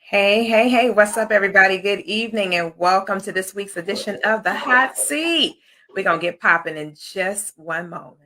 Hey, what's up, everybody? Good evening, and welcome to this week's edition of the Hot Seat. We're going to get popping in just one moment.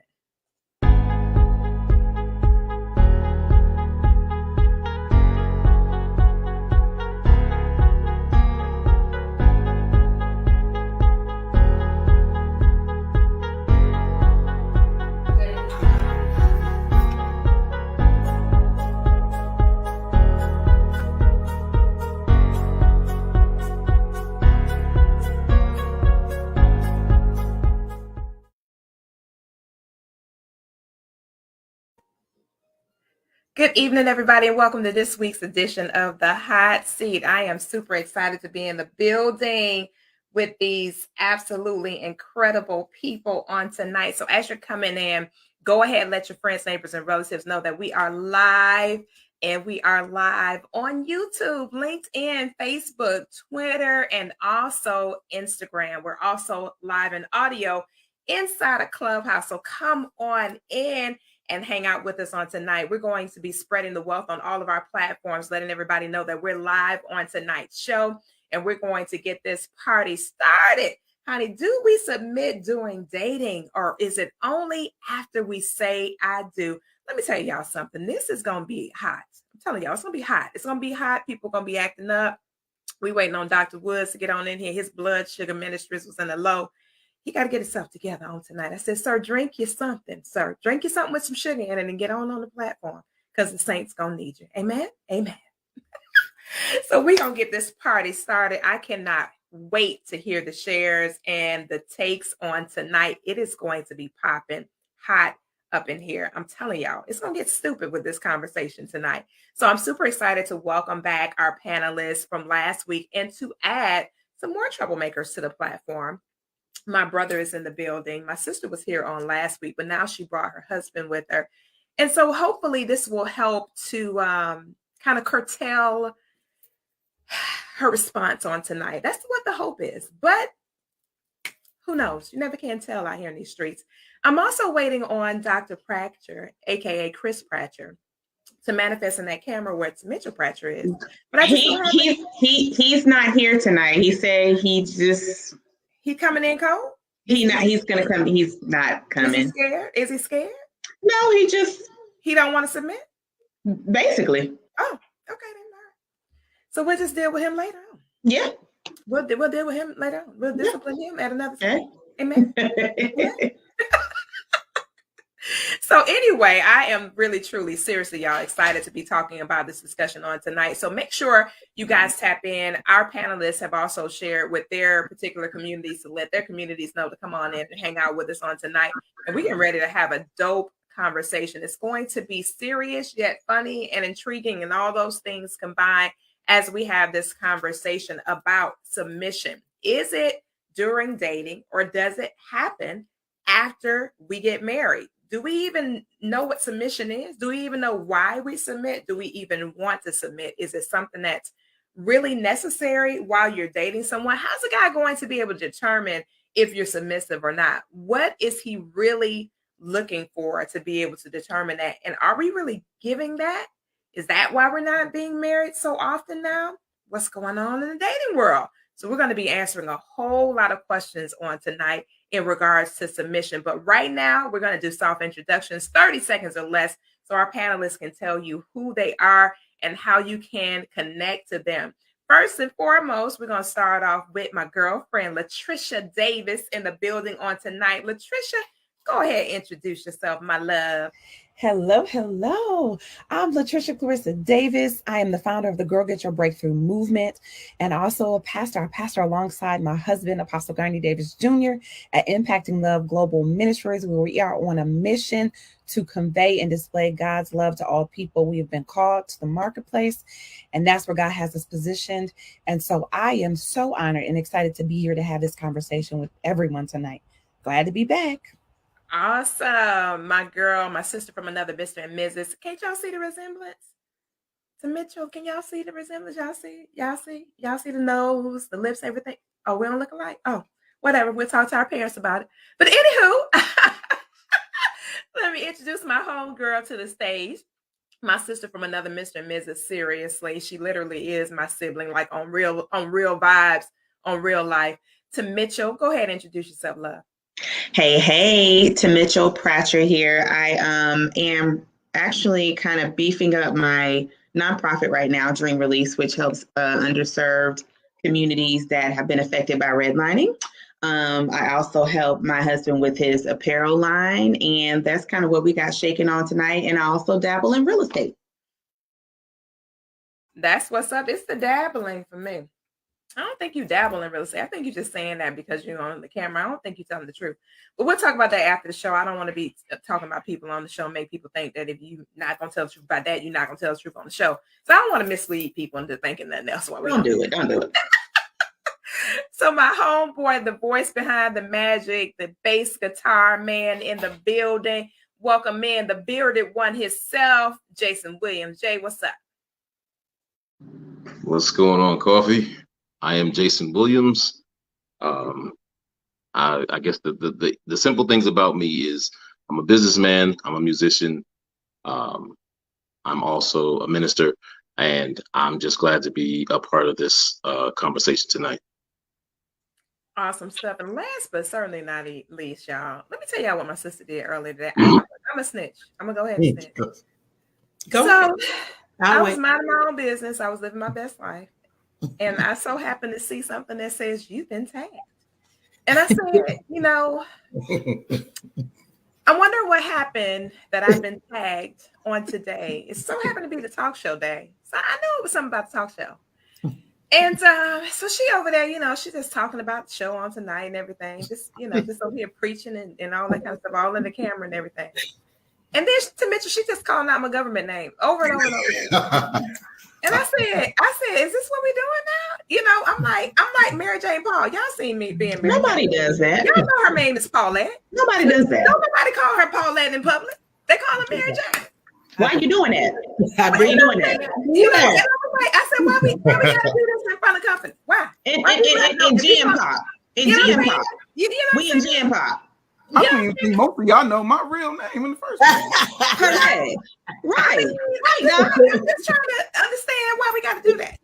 Good evening, everybody, and welcome to this week's edition of the Hot Seat. I am super excited to be in the building with these absolutely incredible people on tonight. So as you're coming in, go ahead and let your friends, neighbors, and relatives know that we are live, and we are live on YouTube, LinkedIn, Facebook, Twitter, and also Instagram. We're also live in audio inside a Clubhouse. So come on in and hang out with us on tonight. We're going to be spreading the wealth on all of our platforms, letting everybody know that we're live on tonight's show, and we're going to get this party started. Honey, do we submit during dating, or is it only after we say I do? Let me tell y'all something. This is going to be hot. I'm telling y'all, it's going to be hot. It's going to be hot. People going to be acting up. We waiting on Dr. Woods to get on in here. His blood sugar ministries was in the low. He got to get himself together on tonight. I said, sir, drink you something, sir. Drink you something with some sugar in it and get on the platform, because the saints going to need you. Amen? Amen. So we're going to get this party started. I cannot wait to hear the shares and the takes on tonight. It is going to be popping hot up in here. I'm telling y'all, it's going to get stupid with this conversation tonight. So I'm super excited to welcome back our panelists from last week and to add some more troublemakers to the platform. My brother is in the building. My sister was here on last week, but now she brought her husband with her. And so hopefully this will help to kind of curtail her response on tonight. That's what the hope is. But who knows? You never can tell out here in these streets. I'm also waiting on Dr. Pratcher, aka Chris Pratcher, to manifest in that camera where it's Mitchell Pratcher is. But I just he's not here tonight. He said he's coming in cold. He's gonna come. He's not coming. Is he scared? Is he scared? No, he don't want to submit. Basically. Oh, okay then. So we'll just deal with him later on. Yeah. We'll deal with him later on. We'll discipline him at another time. Amen. So anyway, I am really, truly, seriously, y'all, excited to be talking about this discussion on tonight. So make sure you guys tap in. Our panelists have also shared with their particular communities to let their communities know to come on in and hang out with us on tonight. And we're getting ready to have a dope conversation. It's going to be serious yet funny and intriguing, and all those things combined as we have this conversation about submission. Is it during dating, or does it happen after we get married? Do we even know what submission is? Do we even know why we submit? Do we even want to submit? Is it something that's really necessary while you're dating someone? How's a guy going to be able to determine if you're submissive or not? What is he really looking for to be able to determine that? And are we really giving that? Is that why we're not being married so often now? What's going on in the dating world? So we're going to be answering a whole lot of questions on tonight in regards to submission. But right now, we're going to do soft introductions, 30 seconds or less, so our panelists can tell you who they are and how you can connect to them. First and foremost, we're going to start off with my girlfriend, Latricia Davis, in the building on tonight. Latricia, go ahead and introduce yourself, my love. Hello. I'm Latricia Clarissa Davis. I am the founder of the Girl Get Your Breakthrough movement, and also a pastor. I pastor alongside my husband, Apostle Garney Davis Jr. at Impacting Love Global Ministries, where we are on a mission to convey and display God's love to all people. We have been called to the marketplace, and that's where God has us positioned. And so I am so honored and excited to be here to have this conversation with everyone tonight. Glad to be back. Awesome. My girl, my sister from another Mr. and Mrs. Can't y'all see the resemblance to Mitchell? Can y'all see the resemblance? Y'all see the nose, the lips, everything? Oh, we don't look alike? Oh, whatever. We'll talk to our parents about it. But anywho, let me introduce my homegirl to the stage. my sister from another Mr. and Mrs. Seriously, she literally is my sibling, like on real vibes, on real life. To Mitchell, go ahead and introduce yourself, love. Hey, to Mitchell Pratcher here. I am actually kind of beefing up my nonprofit right now, Dream Release, which helps underserved communities that have been affected by redlining. I also help my husband with his apparel line, and that's kind of what we got shaking on tonight. And I also dabble in real estate. That's what's up. It's the dabbling for me. I don't think you dabble in real estate. I think you're just saying that because you're on the camera. I don't think you're telling the truth. But we'll talk about that after the show. I don't want to be talking about people on the show, make people think that if you're not going to tell the truth about that, you're not going to tell the truth on the show. So I don't want to mislead people into thinking nothing else. Don't do it. So my homeboy, the voice behind the magic, the bass guitar man in the building. Welcome in the bearded one himself, Jason Williams. Jay, what's up? What's going on, Koffe? I am Jason Williams. I guess the simple things about me is I'm a businessman, I'm a musician, I'm also a minister, and I'm just glad to be a part of this conversation tonight. Awesome stuff. And last but certainly not least, y'all, let me tell y'all what my sister did earlier today. I'm a snitch. I'm gonna go ahead and snitch. I was minding my own business. I was living my best life. And I so happened to see something that says you've been tagged. And I said, I wonder what happened that I've been tagged on today. It so happened to be the talk show day. So I knew it was something about the talk show. And so she over there, she's just talking about the show on tonight and everything. Just over here preaching and all that kind of stuff, all in the camera and everything. And then to Mitchell, she just calling out my government name over and over and over. And I said, is this what we doing now? I'm like Mary Jane Paul. Y'all seen me being Mary Nobody Jane. does that. Y'all know her name is Paulette. Nobody does that. Nobody call her Paulette in public. They call her Mary Jane. Why are you doing that? Why are you doing that? I said, why we gotta do this in front of company? Why? In GM Pop. In GM Pop. We in GM Pop. I don't even think most of y'all know my real name in the first place. Correct. Right. I'm just trying to understand why we got to do that,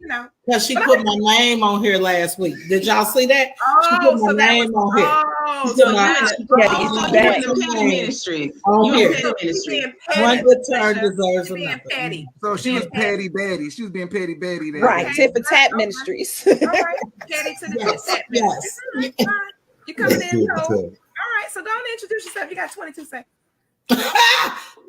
Because she put my name on here last week. Did y'all see that? She put my name on here. So you're in the petty ministry. On here. One good turn deserves another. Petty. So she was petty Betty. She was being petty Betty there. Right, Tip for Tat Ministries. All right, petty to the Tat Ministries. Yes. You coming in, all right, so go on and introduce yourself. You got 22 seconds.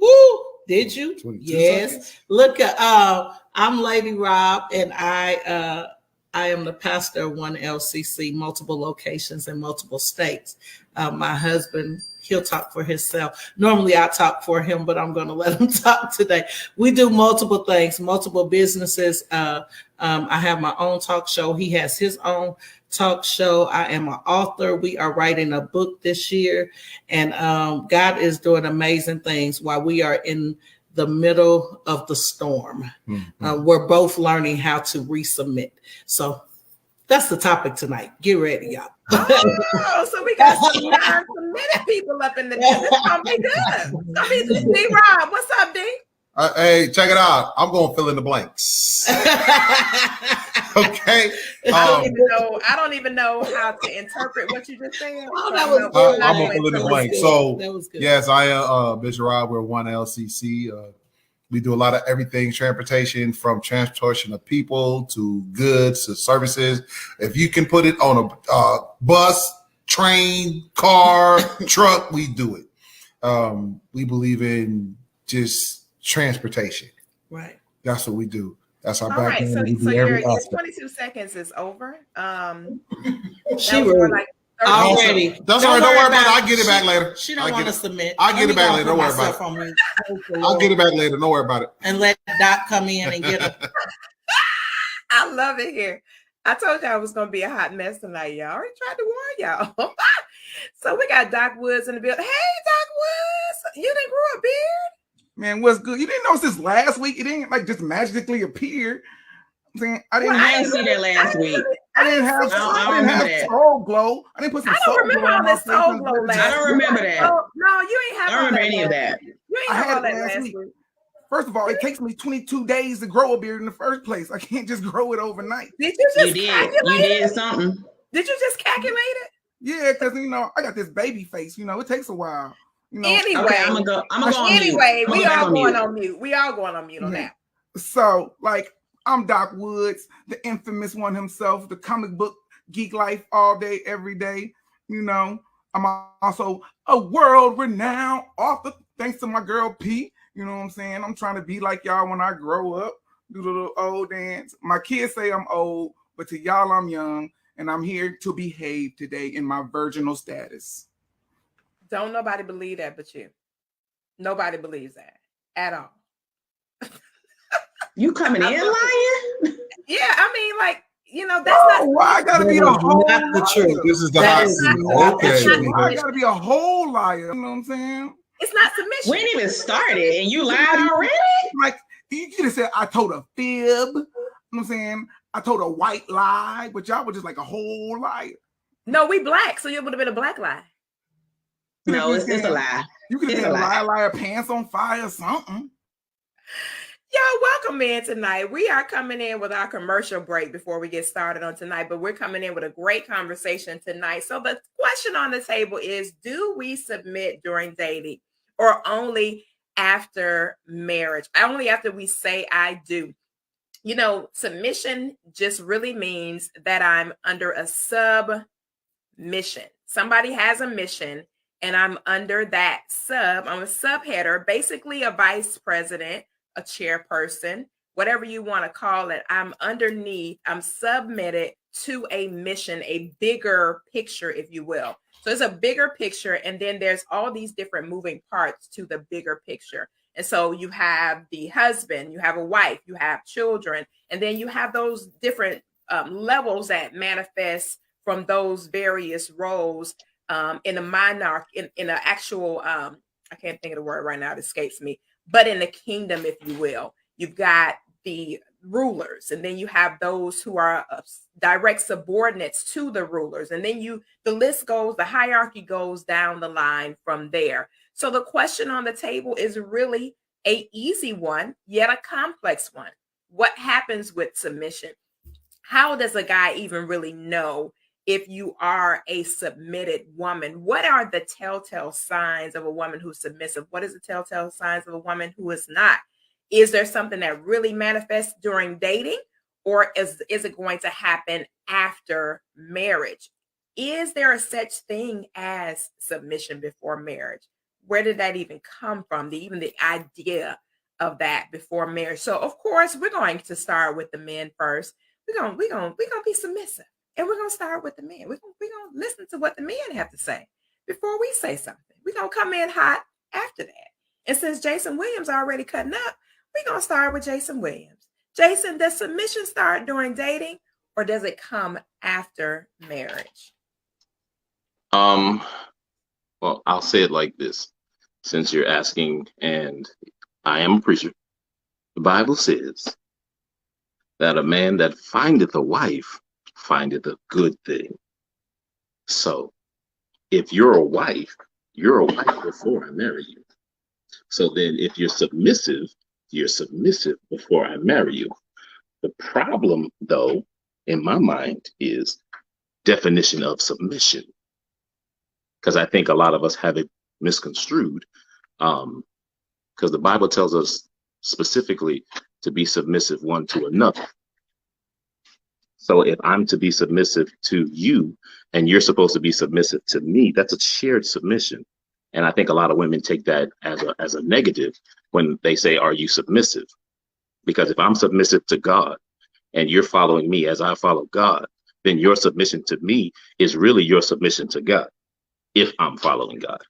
Woo! Did you? Yes. Seconds. Look, I'm Lady Rob, and I am the pastor of One LCC, multiple locations in multiple states. My husband, he'll talk for himself. Normally I talk for him, but I'm going to let him talk today. We do multiple things, multiple businesses. I have my own talk show. He has his own talk show. I am an author. We are writing a book this year, and God is doing amazing things while we are in the middle of the storm. Mm-hmm. We're both learning how to resubmit. So that's the topic tonight. Get ready, y'all. Oh, so we got some non-submitted people up in the business. It's gonna be good. It's gonna be good. D Rob, what's up, D? Hey, check it out. I'm going to fill in the blanks. Okay. I don't even know how to interpret what you just said. Oh, that was I'm going to fill in the blanks. So, that was good. yes, I am Bishop Rob. We're One LCC. We do a lot of everything, transportation, from transportation of people to goods to services. If you can put it on a bus, train, car, truck, we do it. We believe in just transportation. Right. That's what we do. That's our All right. background. So your 22 seconds is over. She was like already. That's all right. Don't worry about it. I'll get it back later. She don't want to submit. I'll get it back later. Don't worry about it. I'll get it back later. Don't worry about it. And let Doc come in and get her. I love it here. I told y'all it was going to be a hot mess tonight, y'all. I already tried to warn y'all. So we got Doc Woods in the building. Hey, Doc Woods, you didn't grow a beard? Man, what's good? You didn't know since last week. It didn't like just magically appear. I'm saying I didn't see that last week. I didn't have soul glow. I didn't put some soul glow. I don't remember all that soul glow last week. I don't remember that. No, you ain't have I don't remember any of that. You ain't have all that last week. First of all, it takes me 22 days to grow a beard in the first place. I can't just grow it overnight. Did you just You calculate did it? something. Did you just calculate it? Yeah, because I got this baby face. It takes a while. Anyway, Okay, I'm gonna go on mute. anyway, we all going mute. on mute. We all going on mute on that. So, like, I'm Doc Woods, the infamous one himself, the comic book geek life all day, every day. I'm also a world-renowned author, thanks to my girl P. You know what I'm saying? I'm trying to be like y'all when I grow up, do the little old dance. My kids say I'm old, but to y'all, I'm young, and I'm here to behave today in my virginal status. Don't nobody believe that but you. Nobody believes that at all. You coming in lying? Yeah, I mean, like, that's not. Why I gotta be a whole not the liar? truth. This is the That hot is seat. not the Okay. truth. Why I gotta be a whole liar? You know what I'm saying? It's not submission. We ain't even started, and you lied already. Like, you could have said I told a fib. You know what I'm saying? I told a white lie, but y'all were just like a whole liar. No, we black, so it would have been a black lie. No, it's a lie. You could have been a liar, pants on fire, or something. Y'all, welcome in tonight. We are coming in with our commercial break before we get started on tonight, but we're coming in with a great conversation tonight. So the question on the table is, do we submit during dating or only after marriage? Only after we say I do. Submission just really means that I'm under a submission. Somebody has a mission and I'm under that sub. I'm a subheader, basically a vice president, a chairperson, whatever you want to call it. I'm underneath, I'm submitted to a mission, a bigger picture, if you will. So it's a bigger picture, and then there's all these different moving parts to the bigger picture. And so you have the husband, you have a wife, you have children, and then you have those different levels that manifest from those various roles in a monarch, in an actual, I can't think of the word right now, it escapes me, but in the kingdom, if you will. You've got the rulers, and then you have those who are direct subordinates to the rulers. And then the list goes, the hierarchy goes down the line from there. So the question on the table is really an easy one, yet a complex one. What happens with submission? How does a guy even really know if you are a submitted woman? What are the telltale signs of a woman who's submissive? What is the telltale signs of a woman who is not? Is there something that really manifests during dating, or is it going to happen after marriage? Is there a such thing as submission before marriage? Where did that even come from? Even the idea of that before marriage. So of course, we're going to start with the men first. We're gonna be submissive. And we're going to start with the men. We're going to listen to what the men have to say before we say something. We're going to come in hot after that. And since Jason Williams already cutting up, we're going to start with Jason Williams. Jason, does submission start during dating, or does it come after marriage? Well, I'll say it like this, since you're asking, and I am a preacher. The Bible says that a man that findeth a wife findeth a good thing. So if you're a wife before I marry you. So then if you're submissive before I marry you. The problem, though, in my mind, is definition of submission. Because I think a lot of us have it misconstrued. Because the Bible tells us specifically to be submissive one to another. So if I'm to be submissive to you and you're supposed to be submissive to me, that's a shared submission. And I think a lot of women take that as a negative when they say, are you submissive? Because if I'm submissive to God and you're following me as I follow God, then your submission to me is really your submission to God, if I'm following God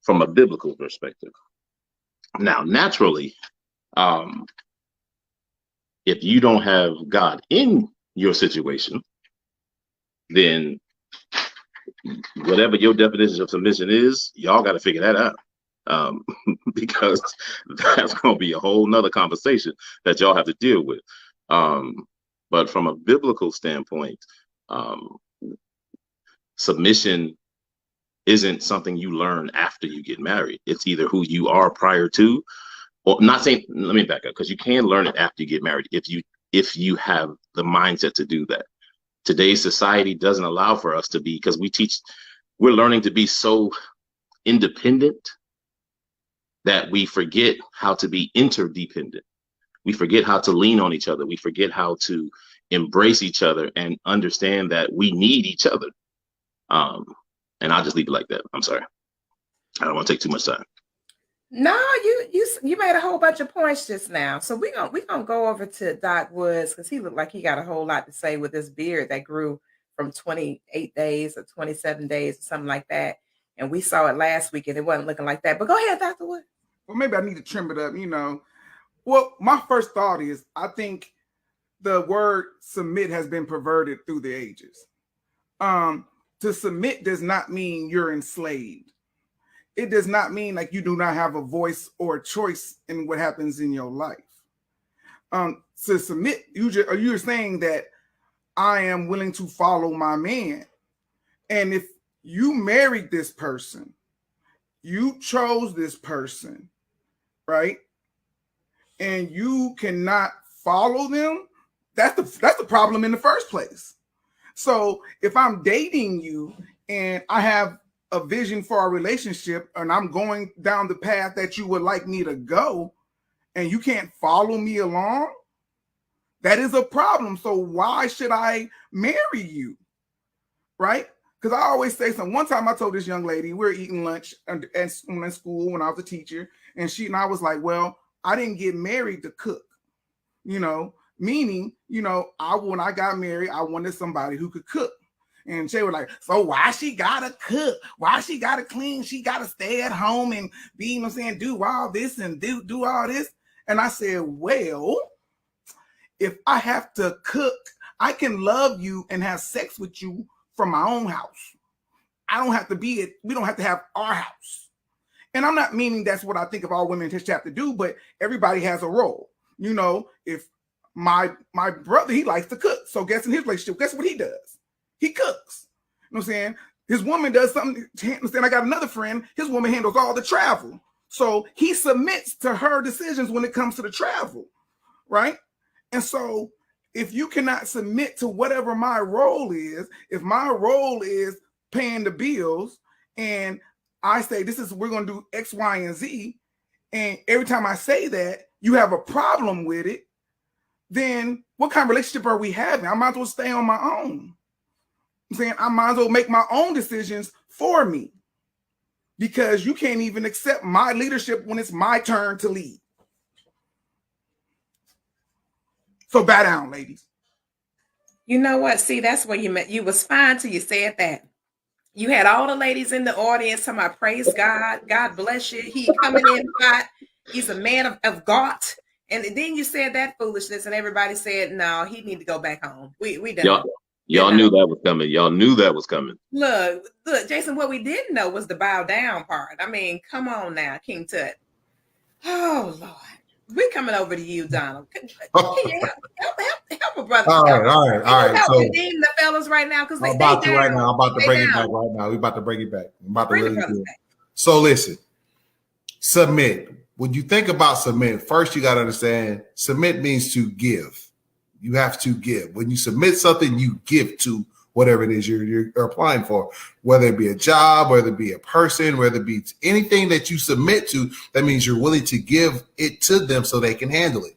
from a biblical perspective. Now, naturally, if you don't have God in your situation, then whatever your definition of submission is, y'all got to figure that out, because that's going to be a whole nother conversation that y'all have to deal with. But from a biblical standpoint, submission isn't something you learn after you get married. It's either who you are prior to, Well, not saying, let me back up, because you can learn it after you get married if you have the mindset to do that. Today's society doesn't allow for us to be, because we're learning to be so independent that we forget how to be interdependent. We forget how to lean on each other. We forget how to embrace each other and understand that we need each other. And I'll just leave it like that. I'm sorry. I don't want to take too much time. No, you made a whole bunch of points just now. So we're gonna go over to Doc Woods, because he looked like he got a whole lot to say with this beard that grew from 28 days or 27 days or something like that. And we saw it last week and it wasn't looking like that. But go ahead, Dr. Woods. Well, maybe I need to trim it up, you know. Well, my first thought is I think the word submit has been perverted through the ages. To submit does not mean you're enslaved. It does not mean like you do not have a voice or a choice in what happens in your life. To submit, you're saying that I am willing to follow my man. And if you married this person, you chose this person, right? And you cannot follow them, that's the problem in the first place. So if I'm dating you and I have a vision for our relationship and I'm going down the path that you would like me to go and you can't follow me along, that is a problem. So why should I marry you? Right? Because I always say something. One time I told this young lady, we were eating lunch in school when I was a teacher, and I was like, well, I didn't get married to cook, you know, meaning, you know, when I got married, I wanted somebody who could cook. And she was like, so why she gotta cook? Why she gotta clean? She gotta stay at home and be, you know what I'm saying, do all this and do all this. And I said, well, if I have to cook, I can love you and have sex with you from my own house. We don't have to have our house. And I'm not meaning that's what I think of all women have to do, but everybody has a role. You know, if my brother, he likes to cook. So guess in his relationship, guess what he does? He cooks. You know what I'm saying? His woman does something. I got another friend, his woman handles all the travel. So he submits to her decisions when it comes to the travel, right? And so if you cannot submit to whatever my role is, if my role is paying the bills and I say, we're going to do X, Y, and Z, and every time I say that, you have a problem with it, then what kind of relationship are we having? I might as well stay on my own. I'm saying I might as well make my own decisions for me, because you can't even accept my leadership when it's my turn to lead. So bow down, ladies. You know what? See, that's where you was fine till you said that. You had all the ladies in the audience talking about praise God. God bless you. He coming in hot. He's a man of God. And then you said that foolishness, and everybody said, no, he need to go back home. We done. Y'all knew that was coming. Y'all knew that was coming. Look, Jason, what we didn't know was the bow down part. I mean, come on now, King Tut. Oh, Lord. We're coming over to you, Donald. Can you help a brother? All right. Help So redeem the fellas right now, because I'm about to bring it back right now. We're about to bring it back. I'm about to really do it. So listen, submit. When you think about submit, first you got to understand submit means to give. You have to give. When you submit something, you give to whatever it is you're applying for, whether it be a job, whether it be a person, whether it be anything that you submit to, that means you're willing to give it to them so they can handle it.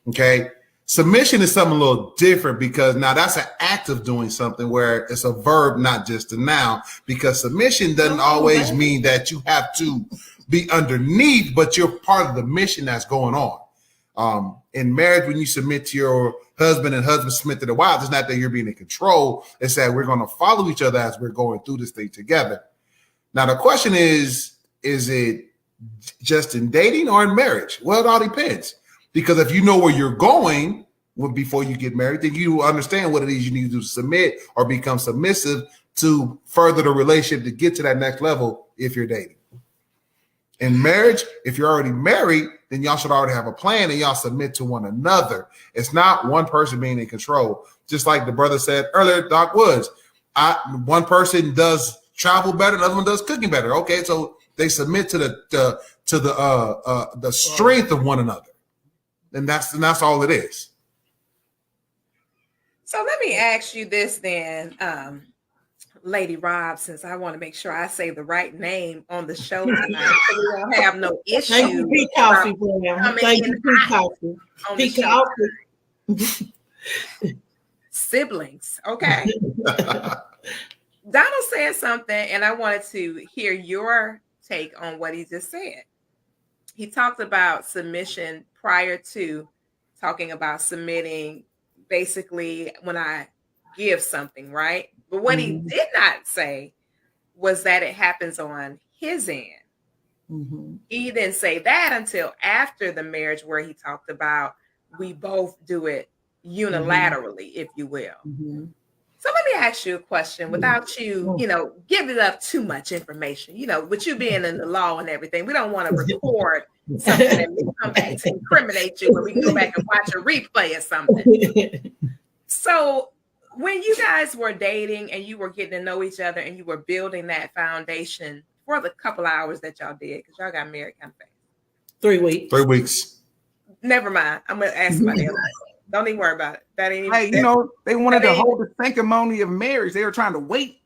Okay. Submission is something a little different, because now that's an act of doing something where it's a verb, not just a noun, because submission doesn't always mean that you have to be underneath, but you're part of the mission that's going on. In marriage, when you submit to your husband and husband submit to the wives, it's not that you're being in control. It's that we're going to follow each other as we're going through this thing together. Now, the question is it just in dating or in marriage? Well, it all depends. Because if you know where you're going before you get married, then you understand what it is you need to do to submit or become submissive to further the relationship to get to that next level if you're dating. In marriage, if you're already married, then y'all should already have a plan and y'all submit to one another. It's not one person being in control. Just like the brother said earlier, Doc Woods, one person does travel better, another one does cooking better. Okay, so They submit to the strength of one another, and that's all it is. So let me ask you this then, Lady Rob, since I want to make sure I say the right name on the show tonight, so we won't have no issue. Thank you, Pete Koffe, Thank you, Pete Koffe. On the Pete show Koffe. Siblings, okay. Donald said something, and I wanted to hear your take on what he just said. He talked about submission prior to talking about submitting, basically when I give something, right? But what he did not say was that it happens on his end. He didn't say that until after the marriage, where he talked about we both do it unilaterally, if you will. So let me ask you a question without you, giving up too much information. With you being in the law and everything, we don't want to record something that may come back to incriminate you when we go back and watch a replay or something. So when you guys were dating and you were getting to know each other and you were building that foundation for the couple hours that y'all did, because y'all got married kind of fast. 3 weeks. 3 weeks. Never mind. I'm going to ask somebody else. Don't even worry about it. That ain't even. Hey, they wanted to hold the sanctimony of marriage. They were trying to wait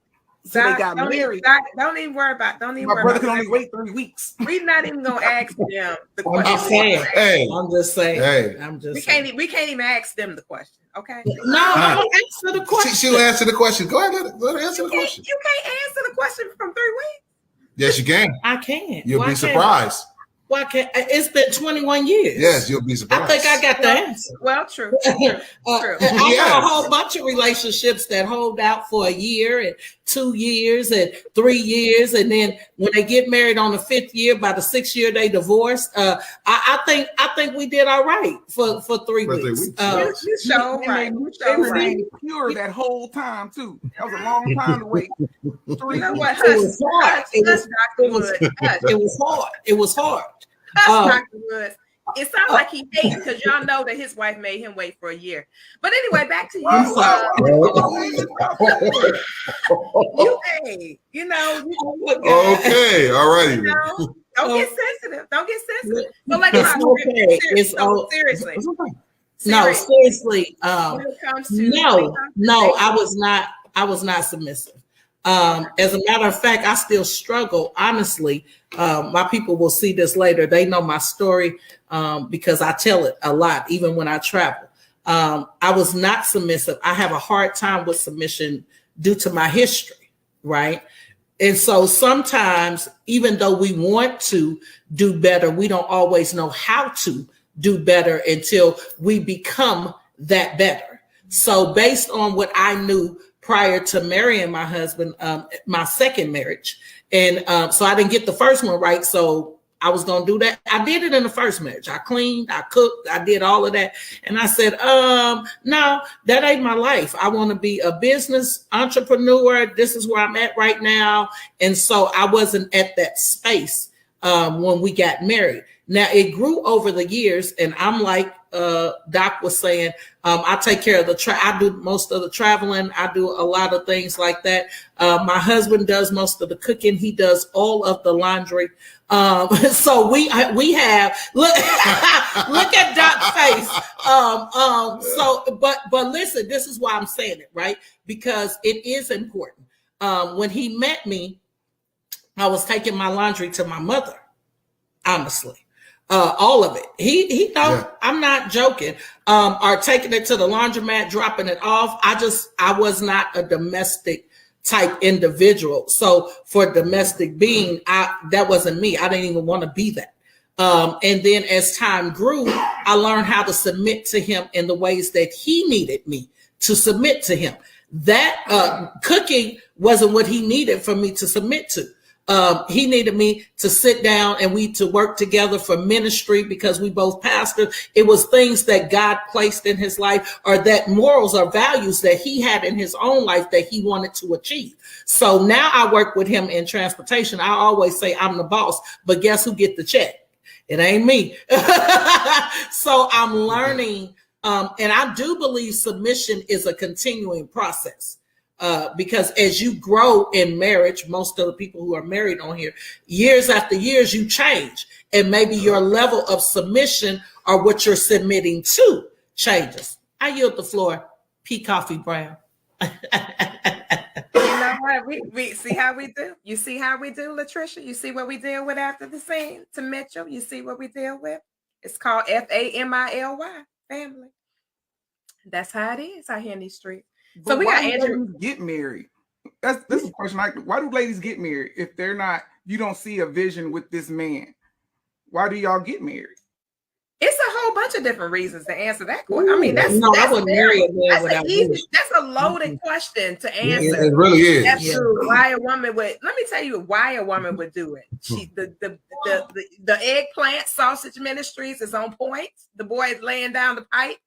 till they got married. Don't even worry about. Don't even. My worry brother about can only wait 3 weeks. We're not even gonna ask them the I'm question. just saying. Hey, I'm just saying. Hey. I'm just. We can't even ask them the question. Okay. No, I don't answer the question. She'll answer the question. Go ahead, let her answer the question. You can't answer the question from 3 weeks. Yes, you can. I can't. You'll be surprised. Why can't? It's been 21 years. Yes, you'll be surprised. I think I got the answer. Well, true. I got a whole bunch of relationships that hold out for a year and 2 years and 3 years, and then when they get married on the 5th year, by the 6th year they divorce. I think we did all right for 3 weeks. You show right. They remained pure that whole time too. That was a long time to wait. 3 You know what? It was hard. It was hard. It was hard. Dr. Woods. It sounds like he hates because y'all know that his wife made him wait for a year. But anyway, back to you. Okay, all righty. Don't get sensitive. Don't get sensitive. So like, seriously. No, seriously. When it comes to no, I was not submissive. As a matter of fact, I still struggle. Honestly, my people will see this later. They know my story because I tell it a lot, even when I travel. I was not submissive. I have a hard time with submission due to my history, right? And so sometimes, even though we want to do better, we don't always know how to do better until we become that better. So based on what I knew prior to marrying my husband, my second marriage. And so I didn't get the first one right. So I was going to do that. I did it in the first marriage. I cleaned, I cooked, I did all of that. And I said, no, that ain't my life. I want to be a business entrepreneur. This is where I'm at right now. And so I wasn't at that space when we got married. Now it grew over the years, and I'm like Doc was saying, I take care of I do most of the traveling. I do a lot of things like that. My husband does most of the cooking. He does all of the laundry. So we have look at Doc's face. But listen, this is why I'm saying it, right? Because it is important. When he met me, I was taking my laundry to my mother, honestly. All of it. He don't, yeah. I'm not joking. Or taking it to the laundromat, dropping it off. I was not a domestic type individual. So for domestic being, that wasn't me. I didn't even want to be that. And then as time grew, I learned how to submit to him in the ways that he needed me to submit to him. That cooking wasn't what he needed for me to submit to. He needed me to sit down and we to work together for ministry because we both pastors. It was things that God placed in his life, or that morals or values that he had in his own life that he wanted to achieve. So now I work with him in transportation. I always say I'm the boss, but guess who get the check? It ain't me. So I'm learning. And I do believe submission is a continuing process. Because as you grow in marriage, most of the people who are married on here, years after years, you change. And maybe your level of submission or what you're submitting to changes. I yield the floor. P. Coffee Brown. You know what? We see how we do. You see how we do, Latricia? You see what we deal with after the scene to Mitchell? You see what we deal with? It's called FAMILY, family. That's how it is out here in these streets. But So we why got do Andrew. ladies get married? That's the question. Why do ladies get married if they're not? You don't see a vision with this man. Why do y'all get married? It's a whole bunch of different reasons to answer that question. I mean, I wouldn't marry a man without that's a loaded question to answer. It really is. That's true. Why a woman would? Let me tell you why a woman would do it. She the eggplant sausage ministries is on point. The boy is laying down the pipe,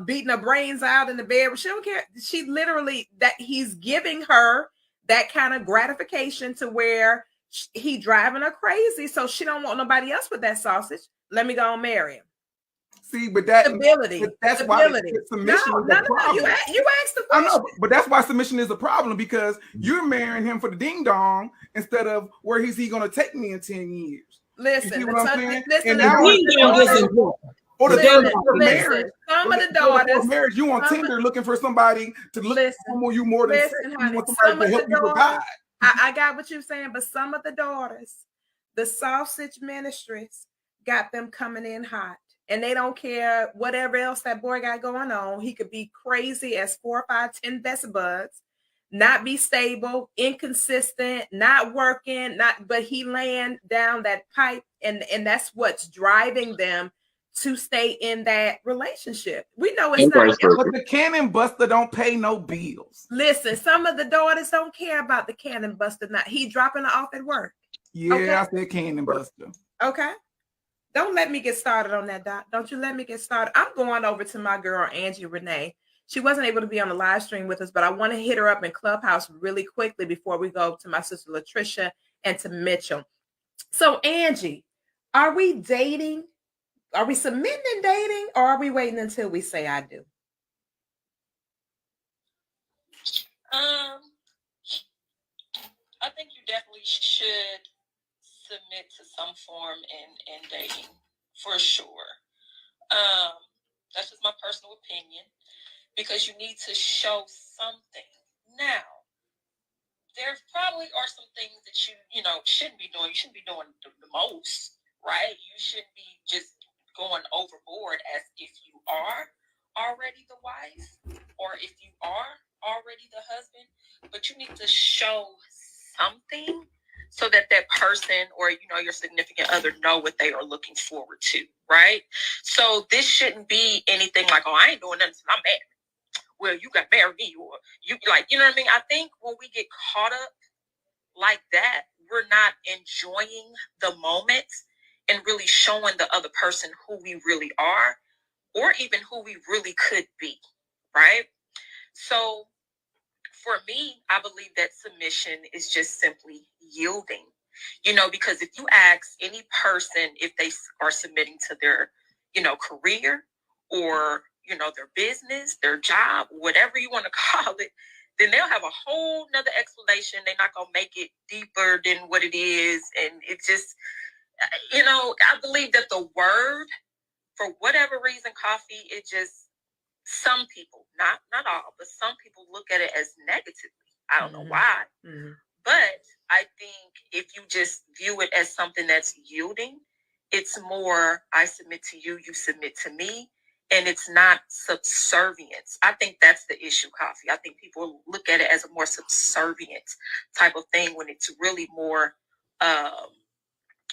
beating her brains out in the bed. She don't care. She literally that he's giving her that kind of gratification to where he driving her crazy, so she don't want nobody else with that sausage. Let me go and marry him. See, but that's Stability. why submission is a No. problem. You asked the I question. know, but that's why submission is a problem, because you're marrying him for the ding dong instead of where is he going to take me in 10 years. Listen, You see what I'm saying? And the now or the listen, third before marriage. some of the Before daughters, marriage, you on Tinder looking for somebody to look for you more than sex. You honey, want somebody to help you provide. I got what you're saying, but some of the daughters, the sausage ministries, got them coming in hot. And they don't care whatever else that boy got going on. He could be crazy as 4, 5, 10 decibuds, not be stable, inconsistent, not working, but he laying down that pipe, and that's what's driving them to stay in that relationship. We know it's not. But the cannon buster don't pay no bills. Listen, some of the daughters don't care about the cannon buster. Not he dropping her off at work. Yeah, okay? I said cannon buster. Okay. Don't let me get started on that, Doc. Don't you let me get started. I'm going over to my girl, Angie Renee. She wasn't able to be on the live stream with us, but I want to hit her up in Clubhouse really quickly before we go to my sister, Latricia, and to Mitchell. So, Angie, are we dating? Are we submitting and dating, or are we waiting until we say I do? I think you definitely should submit to some form in dating, for sure. That's just my personal opinion, because you need to show something. Now, there probably are some things that you shouldn't be doing. You shouldn't be doing the most, right? You shouldn't be just going overboard as if you are already the wife or if you are already the husband, but you need to show something so that person or your significant other know what they are looking forward to, right? So this shouldn't be anything like, oh, I ain't doing nothing until I'm married. Well, you got married me, or you know what I mean? I think when we get caught up like that, we're not enjoying the moment and really showing the other person who we really are, or even who we really could be, right? So for me, I believe that submission is just simply yielding, because if you ask any person if they are submitting to their, career or, their business, their job, whatever you want to call it, then they'll have a whole nother explanation. They're not going to make it deeper than what it is. And it just, I believe that the word, for whatever reason, Koffe, it just, some people, not all, but some people look at it as negatively. I don't know why. Mm-hmm. But I think if you just view it as something that's yielding, it's more, I submit to you, you submit to me, and it's not subservience. I think that's the issue, Koffe. I think people look at it as a more subservient type of thing when it's really more,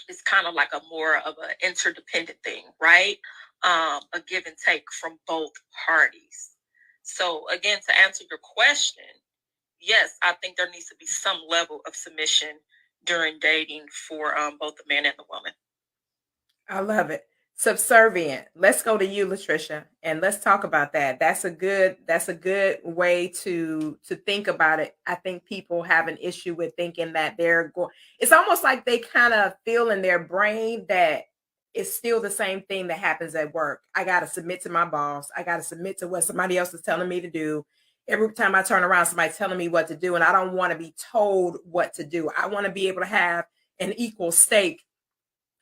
it's kind of like a more of an interdependent thing, right? A give and take from both parties. So again, to answer your question, yes, I think there needs to be some level of submission during dating for both the man and the woman. I love it. Subservient. Let's go to you, Latricia, and let's talk about that. That's a good way to think about it. I think people have an issue with thinking that they're going. It's almost like they kind of feel in their brain that it's still the same thing that happens at work. I got to submit to my boss. I got to submit to what somebody else is telling me to do. Every time I turn around, somebody's telling me what to do, and I don't want to be told what to do. I want to be able to have an equal stake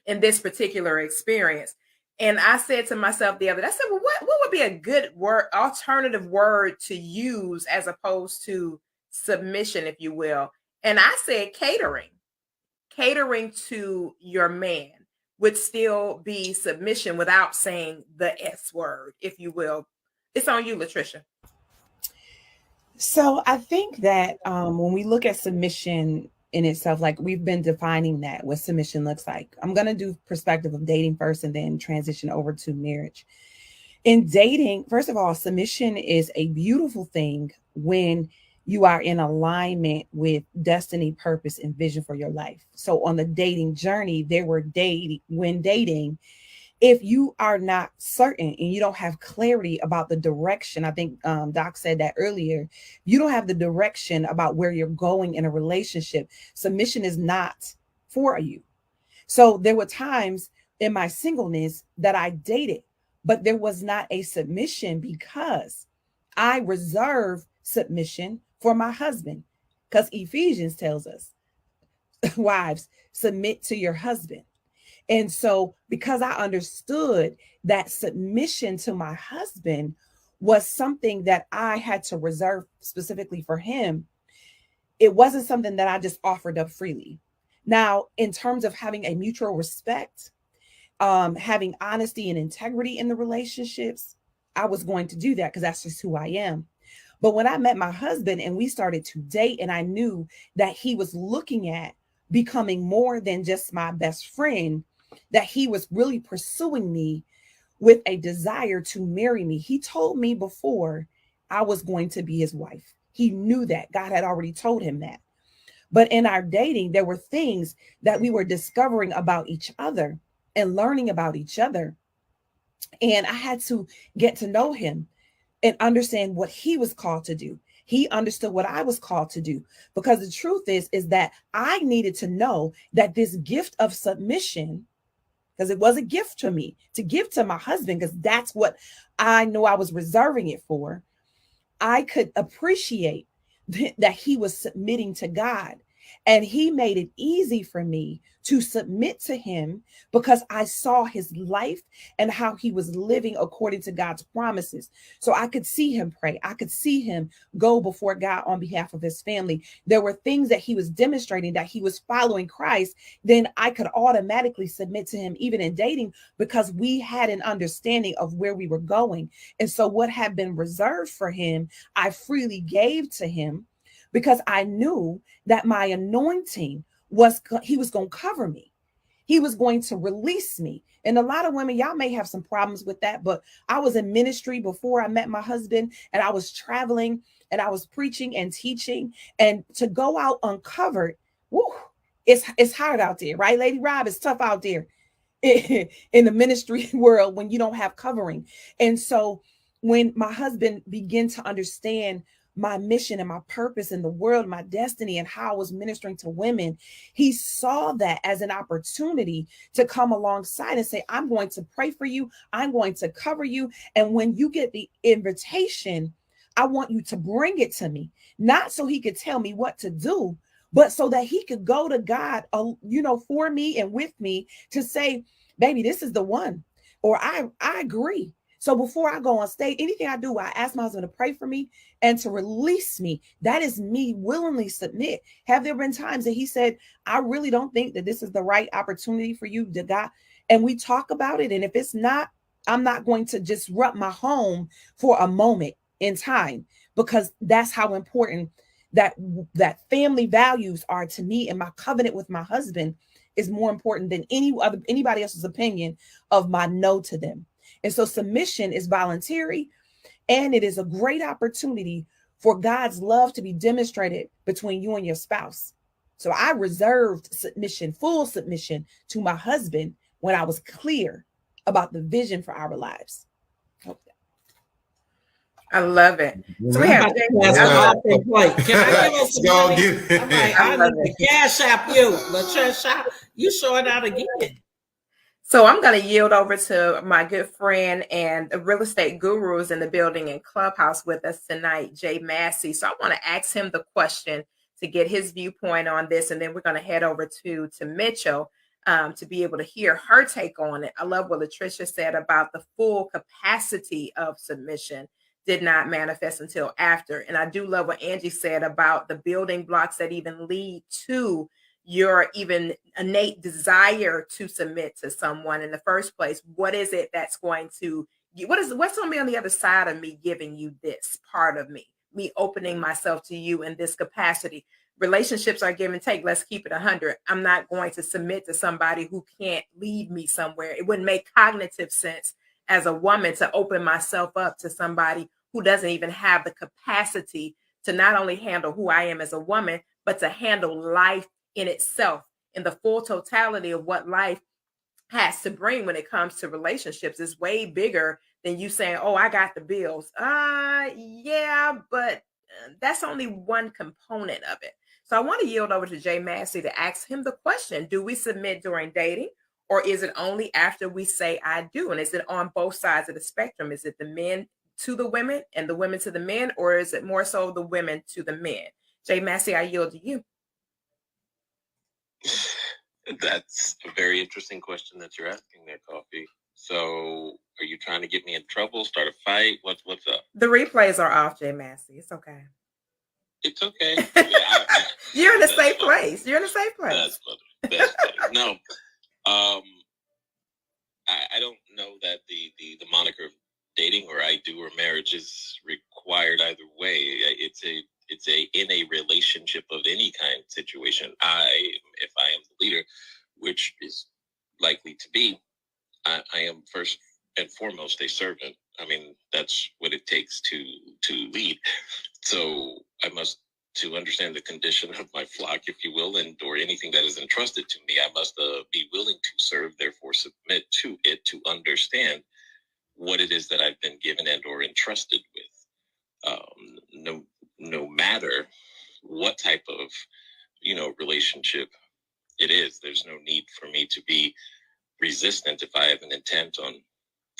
in this particular experience. And I said to myself the other day, I said, well, what would be a good word, alternative word to use as opposed to submission, if you will? And I said catering. Catering to your man would still be submission without saying the S word, if you will. It's on you, Latricia. So I think that when we look at submission in itself, like we've been defining that, what submission looks like. I'm going to do perspective of dating first and then transition over to marriage. In dating, first of all, submission is a beautiful thing when you are in alignment with destiny, purpose, and vision for your life. So on the dating journey, when dating, if you are not certain and you don't have clarity about the direction, I think Doc said that earlier, you don't have the direction about where you're going in a relationship, submission is not for you. So there were times in my singleness that I dated, but there was not a submission because I reserve submission for my husband. Because Ephesians tells us, wives, submit to your husband. And so because I understood that submission to my husband was something that I had to reserve specifically for him, it wasn't something that I just offered up freely. Now, in terms of having a mutual respect, having honesty and integrity in the relationships, I was going to do that because that's just who I am. But when I met my husband and we started to date, and I knew that he was looking at becoming more than just my best friend, that he was really pursuing me with a desire to marry me. He told me before I was going to be his wife. He knew that. God had already told him that. But in our dating, there were things that we were discovering about each other and learning about each other. And I had to get to know him and understand what he was called to do. He understood what I was called to do, because the truth is that I needed to know that this gift of submission, because it was a gift to me to give to my husband, because that's what I know I was reserving it for. I could appreciate that he was submitting to God, and he made it easy for me to submit to him because I saw his life and how he was living according to God's promises. So I could see him pray. I could see him go before God on behalf of his family. There were things that he was demonstrating that he was following Christ. Then I could automatically submit to him, even in dating, because we had an understanding of where we were going. And so what had been reserved for him, I freely gave to him because I knew that my anointing he was going to cover me. He was going to release me. And a lot of women, y'all may have some problems with that, but I was in ministry before I met my husband, and I was traveling and I was preaching and teaching, and to go out uncovered, woo, it's hard out there, right? Lady Rob, it's tough out there in the ministry world when you don't have covering. And so when my husband began to understand my mission and my purpose in the world, my destiny, and how I was ministering to women, he saw that as an opportunity to come alongside and say, I'm going to pray for you. I'm going to cover you. And when you get the invitation, I want you to bring it to me, not so he could tell me what to do, but so that he could go to God, for me and with me to say, baby, this is the one, or I agree. So before I go on stage, anything I do, I ask my husband to pray for me and to release me. That is me willingly submit. Have there been times that he said, I really don't think that this is the right opportunity for you to God? And we talk about it. And if it's not, I'm not going to disrupt my home for a moment in time, because that's how important that family values are to me. And my covenant with my husband is more important than anybody else's opinion of my no to them. And so submission is voluntary, and it is a great opportunity for God's love to be demonstrated between you and your spouse. So I reserved submission, full submission to my husband when I was clear about the vision for our lives. I love it. So we I'm have about to pass the offering plate. Can I give us some Go money? get it. I'm like, I need to cash app you, Latricia. You showing out again. So I'm going to yield over to my good friend and the real estate gurus in the building and clubhouse with us tonight, Jay Massey. So I want to ask him the question to get his viewpoint on this, and then we're going to head over to Mitchell to be able to hear her take on it. I love what Latricia said about the full capacity of submission did not manifest until after. And I do love what Angie said about the building blocks that even lead to your even innate desire to submit to someone in the first place. What is it that's going to what's going to be on the other side of me giving you this part of me opening myself to you in this capacity? Relationships are give and take. Let's keep it 100. I'm not going to submit to somebody who can't lead me somewhere. It wouldn't make cognitive sense as a woman to open myself up to somebody who doesn't even have the capacity to not only handle who I am as a woman, but to handle life in itself, in the full totality of what life has to bring when it comes to relationships. Is way bigger than you saying, oh, I got the bills. Yeah, but that's only one component of it. So I want to yield over to Jay Massey to ask him the question: do we submit during dating, or is it only after we say I do? And is it on both sides of the spectrum? Is it the men to the women and the women to the men, or is it more so the women to the men? Jay Massey, I yield to you. That's a very interesting question that you're asking there, Koffe. So, are you trying to get me in trouble? Start a fight? What's up? The replays are off, Jay Massey. It's okay. It's okay. Yeah, You're in a safe place. You're in a safe place. That's funny. That's funny. No, I don't know that the moniker of dating or I do or marriage is required either way. It's a in a relationship of any kind situation. If I am the leader, which is likely to be, I am first and foremost a servant. I mean, that's what it takes to lead. So I must, to understand the condition of my flock, if you will, and or anything that is entrusted to me, I must be willing to serve, therefore submit to it, to understand what it is that I've been given and or entrusted with. No matter what type of relationship it is, there's no need for me to be resistant if I have an intent on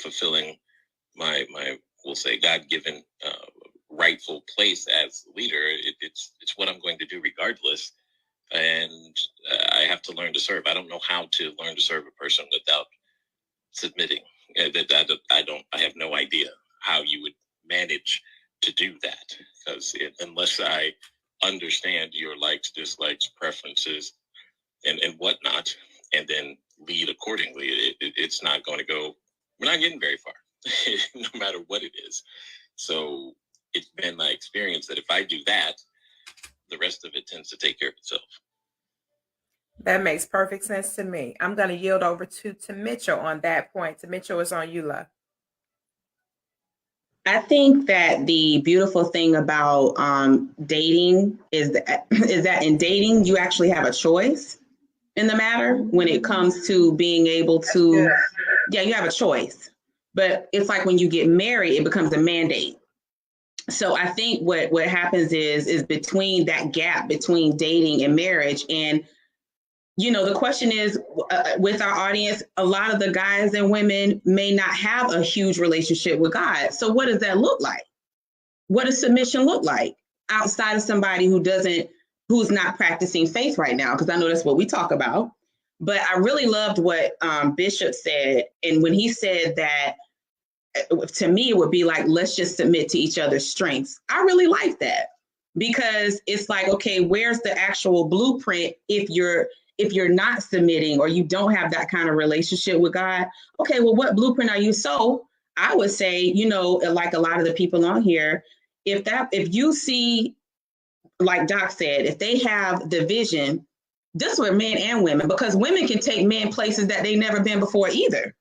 fulfilling my we'll say God-given rightful place as leader. It's what I'm going to do regardless, and I have to learn to serve. I don't know how to learn to serve a person without submitting. I have no idea how you would manage to do that, because unless I understand your likes, dislikes, preferences, and whatnot, and then lead accordingly, it's not going to go. We're not getting very far, no matter what it is. So it's been my experience that if I do that, the rest of it tends to take care of itself. That makes perfect sense to me. I'm going to yield over to Mitchell on that point. To Mitchell, is on you, love. I think that the beautiful thing about dating is that in dating, you actually have a choice in the matter when it comes to being able to, you have a choice. But it's like when you get married, it becomes a mandate. So I think what happens is between that gap between dating and marriage. And, the question is with our audience, a lot of the guys and women may not have a huge relationship with God. So what does that look like? What does submission look like outside of somebody who's not practicing faith right now? Because I know that's what we talk about. But I really loved what Bishop said. And when he said that, to me, it would be like, let's just submit to each other's strengths. I really like that, because it's like, okay, where's the actual blueprint if you're not submitting or you don't have that kind of relationship with God? Okay, well, what blueprint are you? So I would say, like a lot of the people on here, if you see, like Doc said, if they have the vision, this with men and women, because women can take men places that they've never been before either.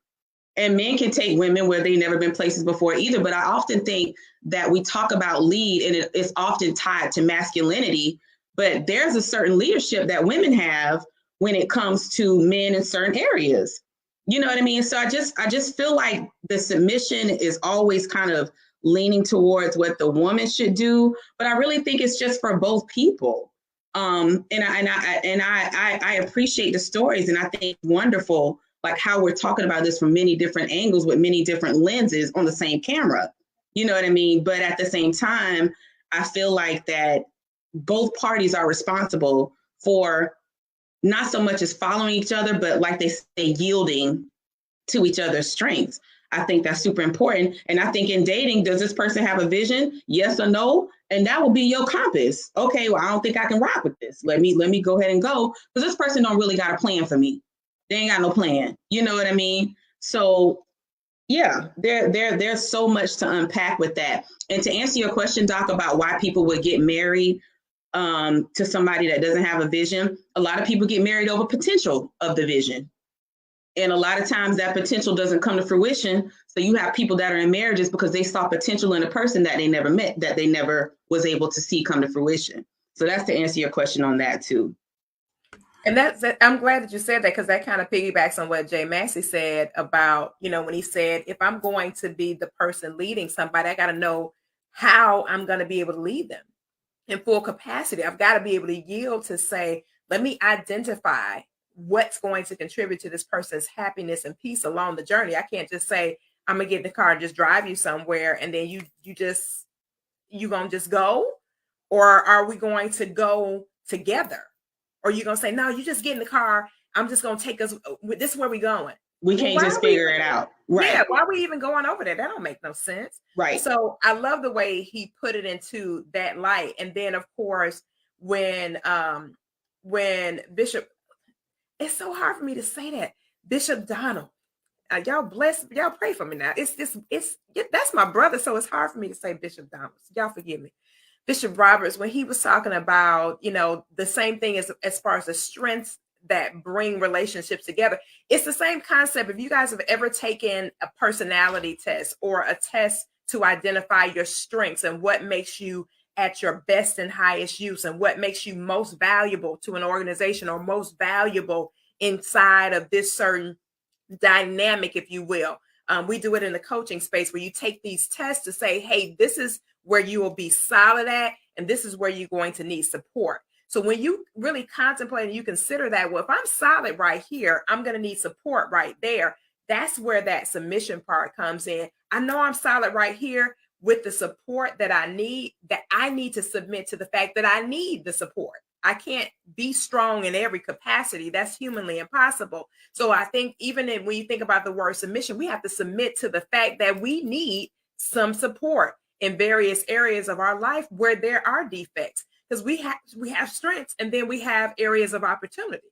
And men can take women where they've never been places before either. But I often think that we talk about lead and it's often tied to masculinity, but there's a certain leadership that women have when it comes to men in certain areas. You know what I mean? So I just feel like the submission is always kind of leaning towards what the woman should do, but I really think it's just for both people. And I appreciate the stories, and I think it's wonderful like how we're talking about this from many different angles with many different lenses on the same camera. You know what I mean? But at the same time, I feel like that both parties are responsible for not so much as following each other, but like they say, yielding to each other's strengths. I think that's super important. And I think in dating, does this person have a vision? Yes or no? And that will be your compass. Okay, well, I don't think I can rock with this. Let me go ahead and go, because this person don't really got a plan for me. They ain't got no plan. You know what I mean? So yeah, there's so much to unpack with that. And to answer your question, Doc, about why people would get married to somebody that doesn't have a vision, a lot of people get married over potential of the vision. And a lot of times that potential doesn't come to fruition. So you have people that are in marriages because they saw potential in a person that they never met, that they never was able to see come to fruition. So that's to answer your question on that too. And I'm glad that you said that, because that kind of piggybacks on what Jay Massey said about, when he said, if I'm going to be the person leading somebody, I got to know how I'm going to be able to lead them in full capacity. I've got to be able to yield to say, let me identify what's going to contribute to this person's happiness and peace along the journey. I can't just say, I'm going to get in the car and just drive you somewhere, and then you going to just go? Or are we going to go together? Or you going to say, no, you just get in the car, I'm just going to take us, this is where we going. We can't just figure it out. Right. Yeah, why are we even going over there? That don't make no sense. Right. So I love the way he put it into that light. And then, of course, when Bishop, it's so hard for me to say that, Bishop Donald, y'all pray for me now. That's my brother, so it's hard for me to say Bishop Donald. Y'all forgive me. Bishop Roberts, when he was talking about, the same thing as far as the strengths that bring relationships together. It's the same concept. If you guys have ever taken a personality test or a test to identify your strengths and what makes you at your best and highest use and what makes you most valuable to an organization or most valuable inside of this certain dynamic, if you will. We do it in the coaching space where you take these tests to say, hey, this is where you will be solid at, and this is where you're going to need support. So when you really contemplate and you consider that, well, if I'm solid right here, I'm going to need support right there. That's where that submission part comes in. I know I'm solid right here with the support that I need to submit to the fact that I need the support. I can't be strong in every capacity. That's humanly impossible. So I think even when you think about the word submission, we have to submit to the fact that we need some support in various areas of our life where there are defects. Because we have strengths, and then we have areas of opportunity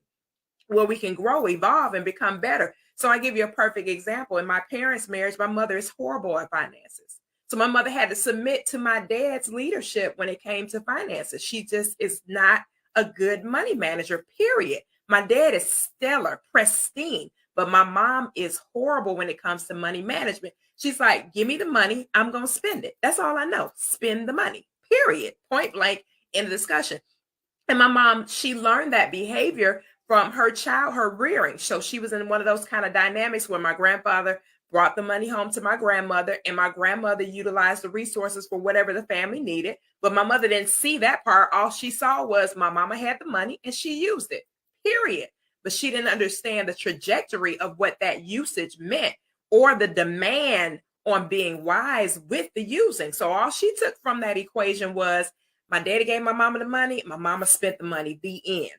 where we can grow, evolve, and become better. So I give you a perfect example. In my parents' marriage, my mother is horrible at finances. So my mother had to submit to my dad's leadership when it came to finances. She just is not a good money manager, period. My dad is stellar, pristine, but my mom is horrible when it comes to money management. She's like, give me the money, I'm going to spend it. That's all I know. Spend the money, period. Point blank. In the discussion. And my mom, she learned that behavior from her rearing. So she was in one of those kind of dynamics where my grandfather brought the money home to my grandmother, and my grandmother utilized the resources for whatever the family needed. But my mother didn't see that part. All she saw was my mama had the money and she used it, period. But she didn't understand the trajectory of what that usage meant or the demand on being wise with the using. So all she took from that equation was, my daddy gave my mama the money, my mama spent the money, the end.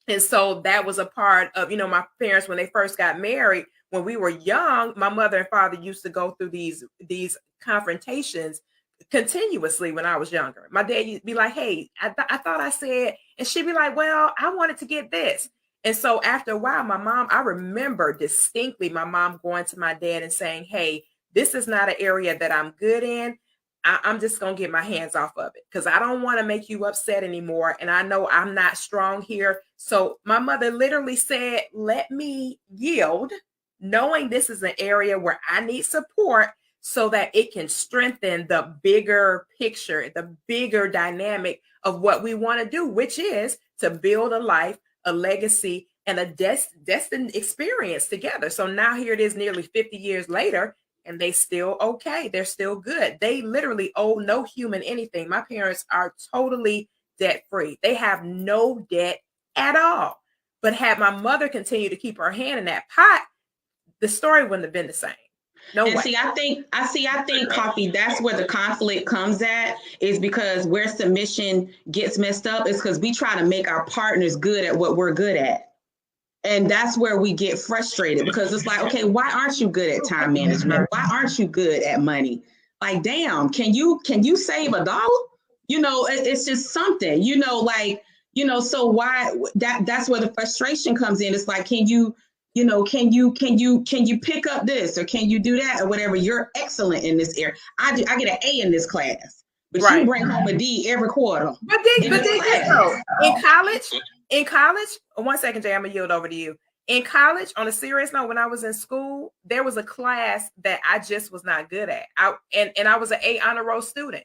And so that was a part of, my parents, when they first got married, when we were young, my mother and father used to go through these confrontations continuously when I was younger. My dad used to be like, hey, I thought I said, and she'd be like, well, I wanted to get this. And so after a while, I remember distinctly my mom going to my dad and saying, hey, this is not an area that I'm good in. I'm just going to get my hands off of it because I don't want to make you upset anymore. And I know I'm not strong here. So my mother literally said, let me yield, knowing this is an area where I need support so that it can strengthen the bigger picture, the bigger dynamic of what we want to do, which is to build a life, a legacy, and a destined experience together. So now here it is nearly 50 years later. And they still okay. They're still good. They literally owe no human anything. My parents are totally debt free. They have no debt at all. But had my mother continued to keep her hand in that pot, the story wouldn't have been the same. No and way. see, I think, Koffe, that's where the conflict comes at, is because where submission gets messed up is because we try to make our partners good at what we're good at. And that's where we get frustrated, because it's like, okay, why aren't you good at time management? Why aren't you good at money? Like, damn, can you save $1? You know, it's just something, you know, like, you know, so why that's where the frustration comes in. It's like, can you pick up this, or can you do that, or whatever? You're excellent in this area. I get an A in this class, but you bring home a D every quarter. But in college, 1 second, Jay, I'm gonna yield over to you. In college, on a serious note, when I was in school, there was a class that I just was not good at. And I was an A honor roll student.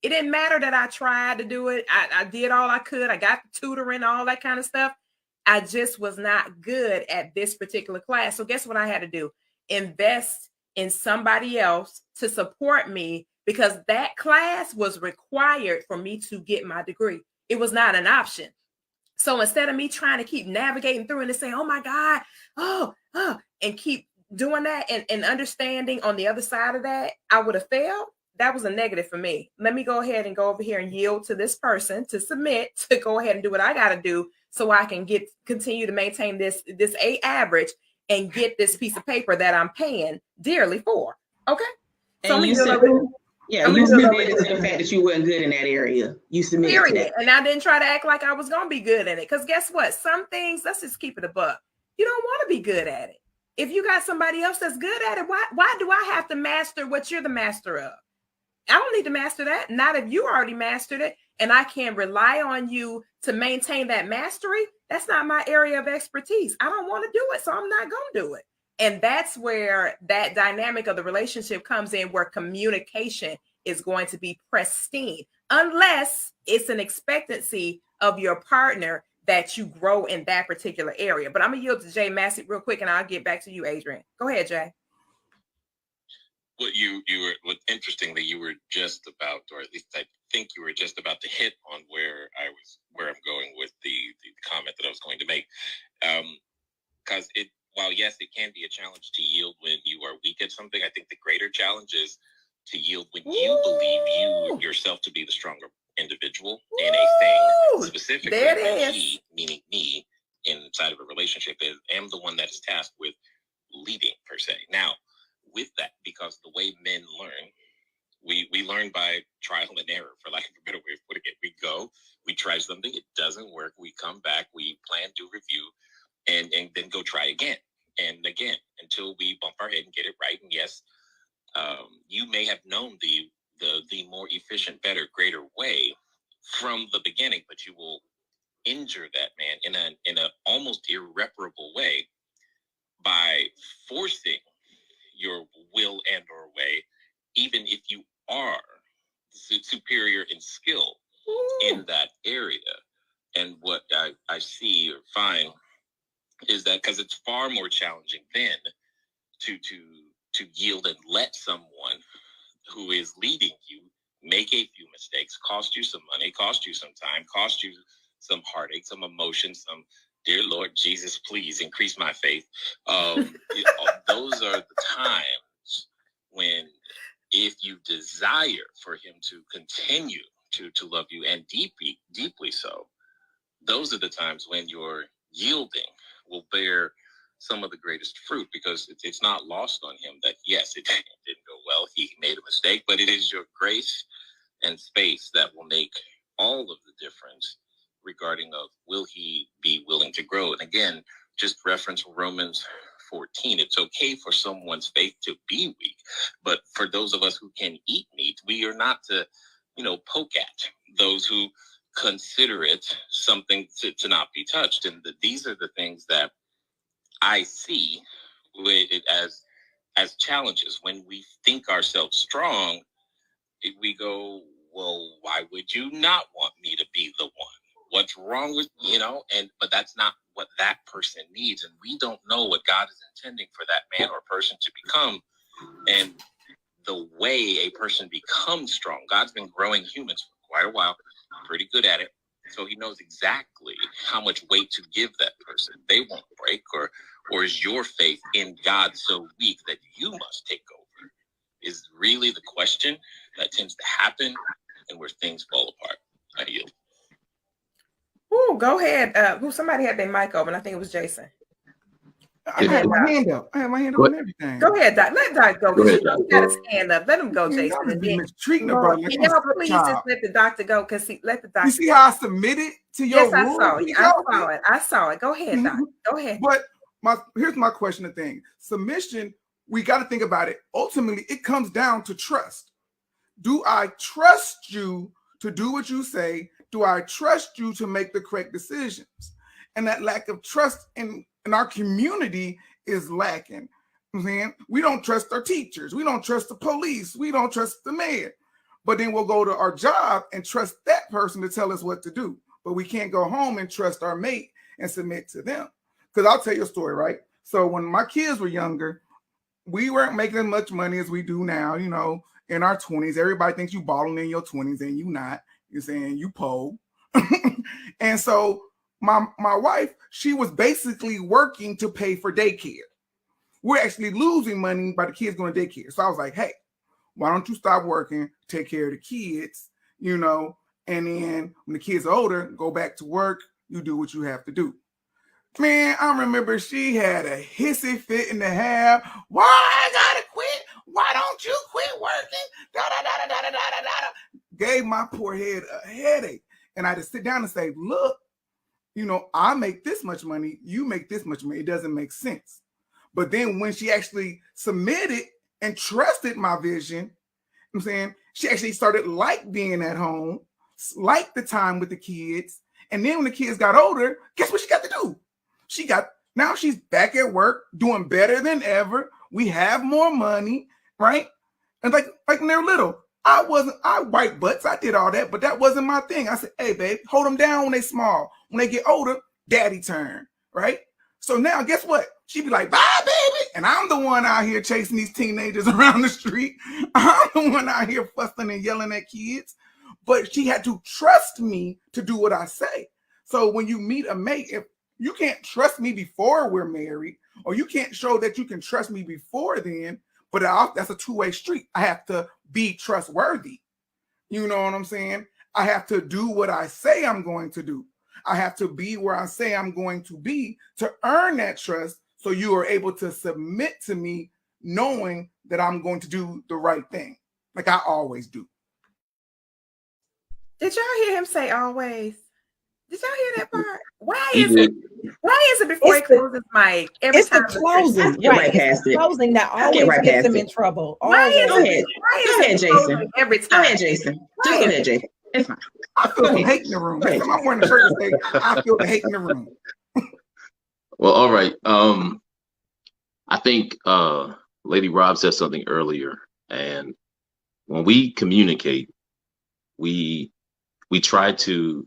It didn't matter that I tried to do it. I did all I could. I got the tutoring, all that kind of stuff. I just was not good at this particular class. So guess what I had to do? Invest in somebody else to support me, because that class was required for me to get my degree. It was not an option. So instead of me trying to keep navigating through and saying, oh my God, and keep doing that and understanding on the other side of that, I would have failed. That was a negative for me. Let me go ahead and go over here and yield to this person to submit, to go ahead and do what I got to do, so I can continue to maintain this A average and get this piece of paper that I'm paying dearly for. Okay. So you submitted to the fact that you weren't good in that area. You submitted to that. And I didn't try to act like I was going to be good in it. Because guess what? Some things, let's just keep it a buck. You don't want to be good at it. If you got somebody else that's good at it, why do I have to master what you're the master of? I don't need to master that. Not if you already mastered it and I can rely on you to maintain that mastery. That's not my area of expertise. I don't want to do it, so I'm not going to do it. And that's where that dynamic of the relationship comes in, where communication is going to be pristine, unless it's an expectancy of your partner that you grow in that particular area. But I'm going to yield to Jay Massey real quick, and I'll get back to you, Adrian. Go ahead, Jay. Well, what's interesting that you were just about, or at least I think you were just about to hit on where I'm going with the comment that I was going to make. Because while yes, it can be a challenge to yield when you are weak at something, I think the greater challenge is to yield when you believe you yourself to be the stronger individual in a thing. Specifically, he, meaning me, inside of a relationship, am the one that is tasked with leading, per se. Now, with that, because the way men learn, we learn by trial and error, for lack of a better way of putting it. We go, we try something, it doesn't work, we come back, we plan, do review, and then go try again and again until we bump our head and get it right. And yes, you may have known the more efficient, better, greater way from the beginning, but you will injure that man in a almost irreparable way by forcing your will and or way, even if you are superior in skill in that area. And what I see or find is that, because it's far more challenging then to yield and let someone who is leading you make a few mistakes, cost you some money, cost you some time, cost you some heartache, some emotion, some dear Lord Jesus, please increase my faith. Those are the times when, if you desire for him to continue to love you, and deeply, deeply so, those are the times when your yielding will bear some of the greatest fruit, because it's not lost on him that, yes, it didn't go well. He made a mistake, but it is your grace and space that will make all of the difference regarding of, will he be willing to grow? And again, just reference Romans 14. It's okay for someone's faith to be weak, but for those of us who can eat meat, we are not to, poke at those who consider it something to not be touched. And these are the things that I see with it as challenges. When we think ourselves strong, we go, well, why would you not want me to be the one? What's wrong with, but that's not what that person needs. And we don't know what God is intending for that man or person to become. And the way a person becomes strong, God's been growing humans for quite a while, pretty good at it. So he knows exactly how much weight to give that person. They won't break, or is your faith in God so weak that you must take over? Is really the question that tends to happen and where things fall apart. I yield. Ooh, go ahead. Somebody had their mic open. I think it was Jason. I had my hand up. I had my hand up Go and everything. Go ahead, Doc. Let Doc go. Go ahead, You know, Doc. he got his hand up. Let him go, Man, Jason. y'all just And be then, mistreating the brother. Like can I'm a y'all please just stepchild. let the doctor go? Because let the doctor. You see how I submitted to your Yes, I rules? saw it. You I saw saw it. I saw it. Go ahead, Doc. Go ahead. But here's my question of thing. Submission, we got to think about it. Ultimately, it comes down to trust. Do I trust you to do what you say? Do I trust you to make the correct decisions? And that lack of trust in our community is lacking. You know what I'm saying? We don't trust our teachers. We don't trust the police. We don't trust the mayor. But then we'll go to our job and trust that person to tell us what to do. But we can't go home and trust our mate and submit to them. Because I'll tell you a story, right? So when my kids were younger, we weren't making as much money as we do now, you know, in our 20s. Everybody thinks you balling in your 20s and you not. You're saying you pole. And so my wife, she was basically working to pay for daycare. We're actually losing money by the kids going to daycare. So I was like, hey, why don't you stop working, take care of the kids, you know, and then when the kids are older, go back to work, you do what you have to do. Man, I remember she had a hissy fit in the hair. Why I gotta quit? Why don't you quit working? Da da da da da da da da. Gave my poor head a headache. And I had to sit down and say, look, you know, I make this much money, you make this much money. It doesn't make sense. But then when she actually submitted and trusted my vision, I'm saying, she actually started like being at home, like the time with the kids. And then when the kids got older, guess what she got to do? Now she's back at work doing better than ever. We have more money, right? And like when they're little, I wipe butts, I did all that, but that wasn't my thing. I said, hey, babe, hold them down when they small. When they get older, daddy turn, right? So now guess what? She'd be like, bye, baby. And I'm the one out here chasing these teenagers around the street. I'm the one out here fussing and yelling at kids. But she had to trust me to do what I say. So when you meet a mate, if you can't trust me before we're married, or you can't show that you can trust me before then, but that's a two-way street. I have to be trustworthy. You know what I'm saying? I have to do what I say I'm going to do. I have to be where I say I'm going to be to earn that trust, so you are able to submit to me knowing that I'm going to do the right thing, like I always do. Did y'all hear him say always? Did y'all hear that part? Why He is did. it before he closes his mic? Every It's the time closing, Get right right? It's past the it. closing that Get always right gets past him it. in trouble. Why is Go Always. ahead. why Go is ahead, it Jason. closing every Go time? ahead, Jason. Just go ahead, Jason. It's fine. I feel Go some ahead. hate in the room. Go ahead, Next time I'm wearing a shirt that say, I feel the hate in the room. Well, all right. I think Lady Rob said something earlier, and when we communicate, we try to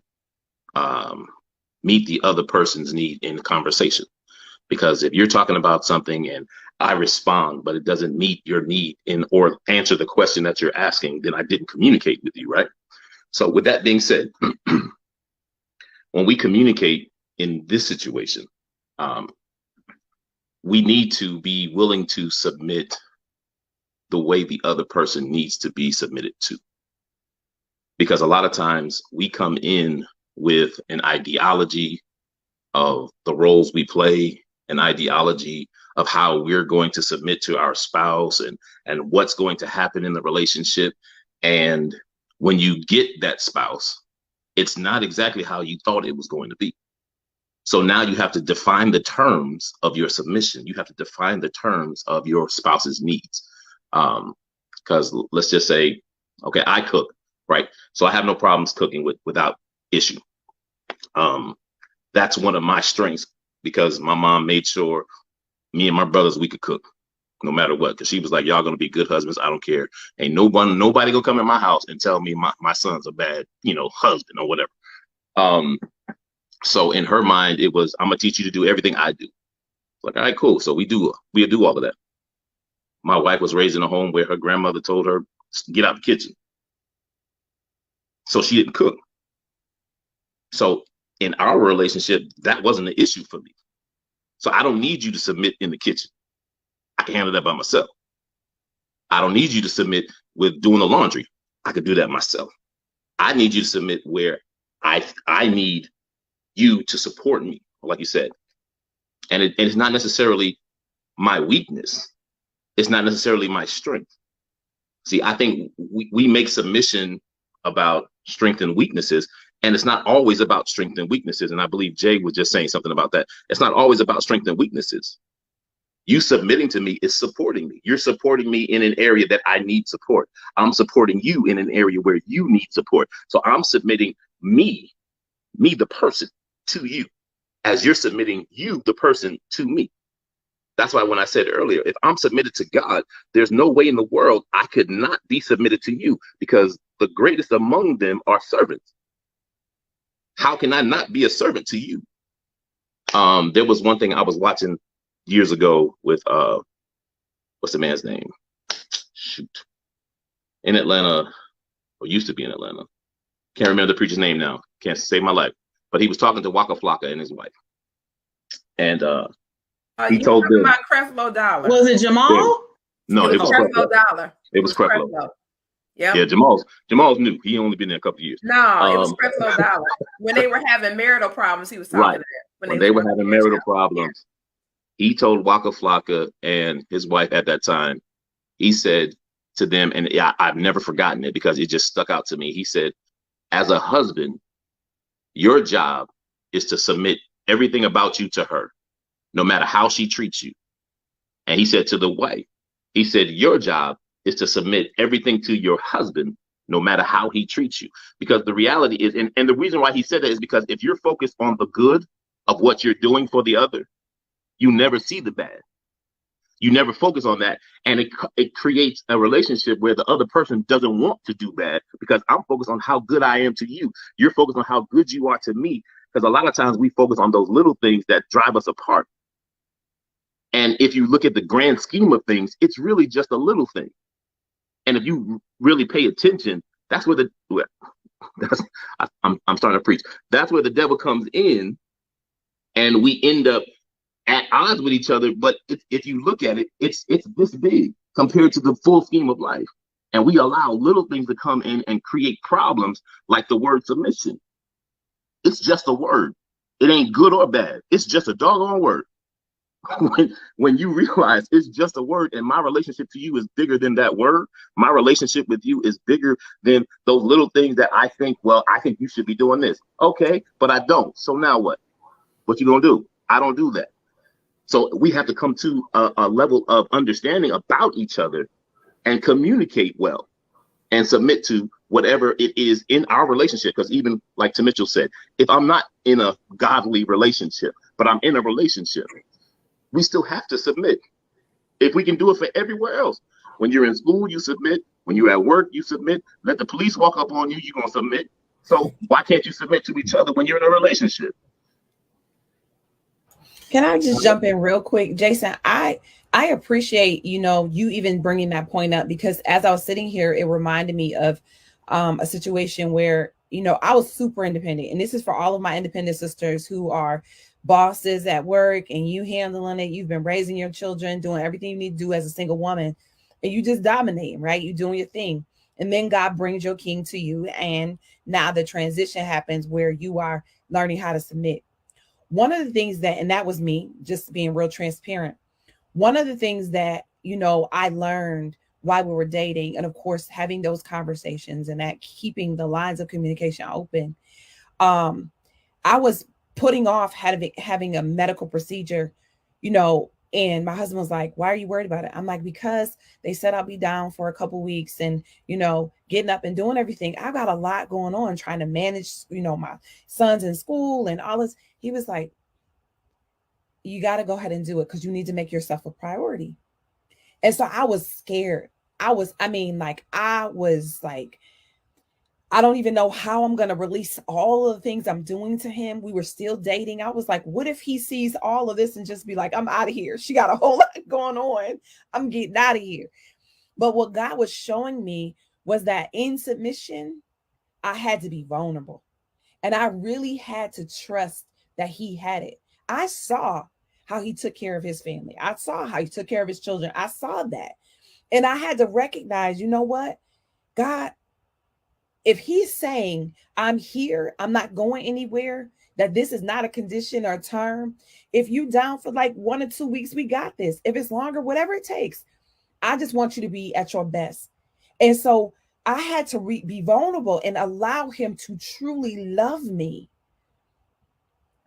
meet the other person's need in the conversation. Because if you're talking about something and I respond, but it doesn't meet your need or answer the question that you're asking, then I didn't communicate with you, right? So with that being said, when we communicate in this situation, we need to be willing to submit the way the other person needs to be submitted to. Because a lot of times we come in with an ideology of the roles we play, an ideology of how we're going to submit to our spouse and what's going to happen in the relationship. And when you get that spouse, it's not exactly how you thought it was going to be. So now you have to define the terms of your submission. You have to define the terms of your spouse's needs. Because let's just say, okay, I cook, right? So I have no problems cooking without issue. That's one of my strengths, because my mom made sure me and my brothers, we could cook no matter what. Because she was like, y'all going to be good husbands. I don't care. Ain't nobody gonna come in my house and tell me my son's a bad, husband or whatever. So in her mind, it was, I'm going to teach you to do everything I do. Like, all right, cool. So we do all of that. My wife was raised in a home where her grandmother told her, get out the kitchen. So she didn't cook. So in our relationship, that wasn't an issue for me. So I don't need you to submit in the kitchen. I can handle that by myself. I don't need you to submit with doing the laundry. I could do that myself. I need you to submit where I need you to support me, like you said. And it's not necessarily my weakness. It's not necessarily my strength. See, I think we make submission about strength and weaknesses, and it's not always about strength and weaknesses. And I believe Jay was just saying something about that. It's not always about strength and weaknesses. You submitting to me is supporting me. You're supporting me in an area that I need support. I'm supporting you in an area where you need support. So I'm submitting me, the person, to you, as you're submitting you, the person, to me. That's why when I said earlier, if I'm submitted to God, there's no way in the world I could not be submitted to you, because the greatest among them are servants. How can I not be a servant to you? There was one thing I was watching years ago with what's the man's name? Shoot. In Atlanta, or used to be in Atlanta. Can't remember the preacher's name now. Can't save my life. But he was talking to Waka Flocka and his wife. And he told them about Creflo Dollar. Was it Jamal? No, it was Creflo Dollar. It was Creflo. Yep. Yeah, Jamal's new. He only been there a couple of years. No, it was Creflo Dollar. When they were having marital problems, he was talking to them. When they were having marital problems, he told Waka Flocka and his wife at that time, he said to them, and I've never forgotten it because it just stuck out to me. He said, as a husband, your job is to submit everything about you to her, no matter how she treats you. And he said to the wife, he said, your job is to submit everything to your husband, no matter how he treats you. Because the reality is, and the reason why he said that is because if you're focused on the good of what you're doing for the other, you never see the bad. You never focus on that. And it creates a relationship where the other person doesn't want to do bad, because I'm focused on how good I am to you. You're focused on how good you are to me. Because a lot of times we focus on those little things that drive us apart. And if you look at the grand scheme of things, it's really just a little thing. And if you really pay attention, that's where I'm starting to preach. That's where the devil comes in, and we end up at odds with each other. But if you look at it, it's this big compared to the full scheme of life. And we allow little things to come in and create problems, like the word submission. It's just a word. It ain't good or bad. It's just a doggone word. When you realize it's just a word, and my relationship to you is bigger than that word, my relationship with you is bigger than those little things that I think, well, I think you should be doing this. Okay, but I don't. So now what? What you gonna do? I don't do that. So we have to come to a level of understanding about each other and communicate well and submit to whatever it is in our relationship. Because even like Tim Mitchell said, if I'm not in a godly relationship, but I'm in a relationship, we still have to submit. If we can do it for everywhere else, when you're in school, you submit. When you're at work, you submit. Let the police walk up on you, you're going to submit. So why can't you submit to each other when you're in a relationship? Can I just jump in real quick? Jason, I appreciate, you even bringing that point up, because as I was sitting here, it reminded me of a situation where, I was super independent. And this is for all of my independent sisters who are bosses at work, and you handling it. You've been raising your children, doing everything you need to do as a single woman, and you just dominating, right? You doing your thing. And then God brings your king to you. And now the transition happens where you are learning how to submit. One of the things and that was me, just being real transparent. One of the things that, I learned while we were dating, and of course, having those conversations and that keeping the lines of communication open, I was putting off having a medical procedure, and my husband was like, why are you worried about it? I'm like, because they said I'll be down for a couple weeks, and, getting up and doing everything. I've got a lot going on, trying to manage, my sons in school and all this. He was like, you got to go ahead and do it, because you need to make yourself a priority. And so I was scared. I was like, I don't even know how I'm going to release all of the things I'm doing to him. We were still dating. I was like, what if he sees all of this and just be like, I'm out of here. She got a whole lot going on. I'm getting out of here. But what God was showing me was that in submission, I had to be vulnerable. And I really had to trust that he had it. I saw how he took care of his family. I saw how he took care of his children. I saw that. And I had to recognize, you know what? God, if he's saying, I'm here, I'm not going anywhere, that this is not a condition or term, if you down for like 1 or 2 weeks, we got this. If it's longer, whatever it takes, I just want you to be at your best. And so I had to be vulnerable and allow him to truly love me.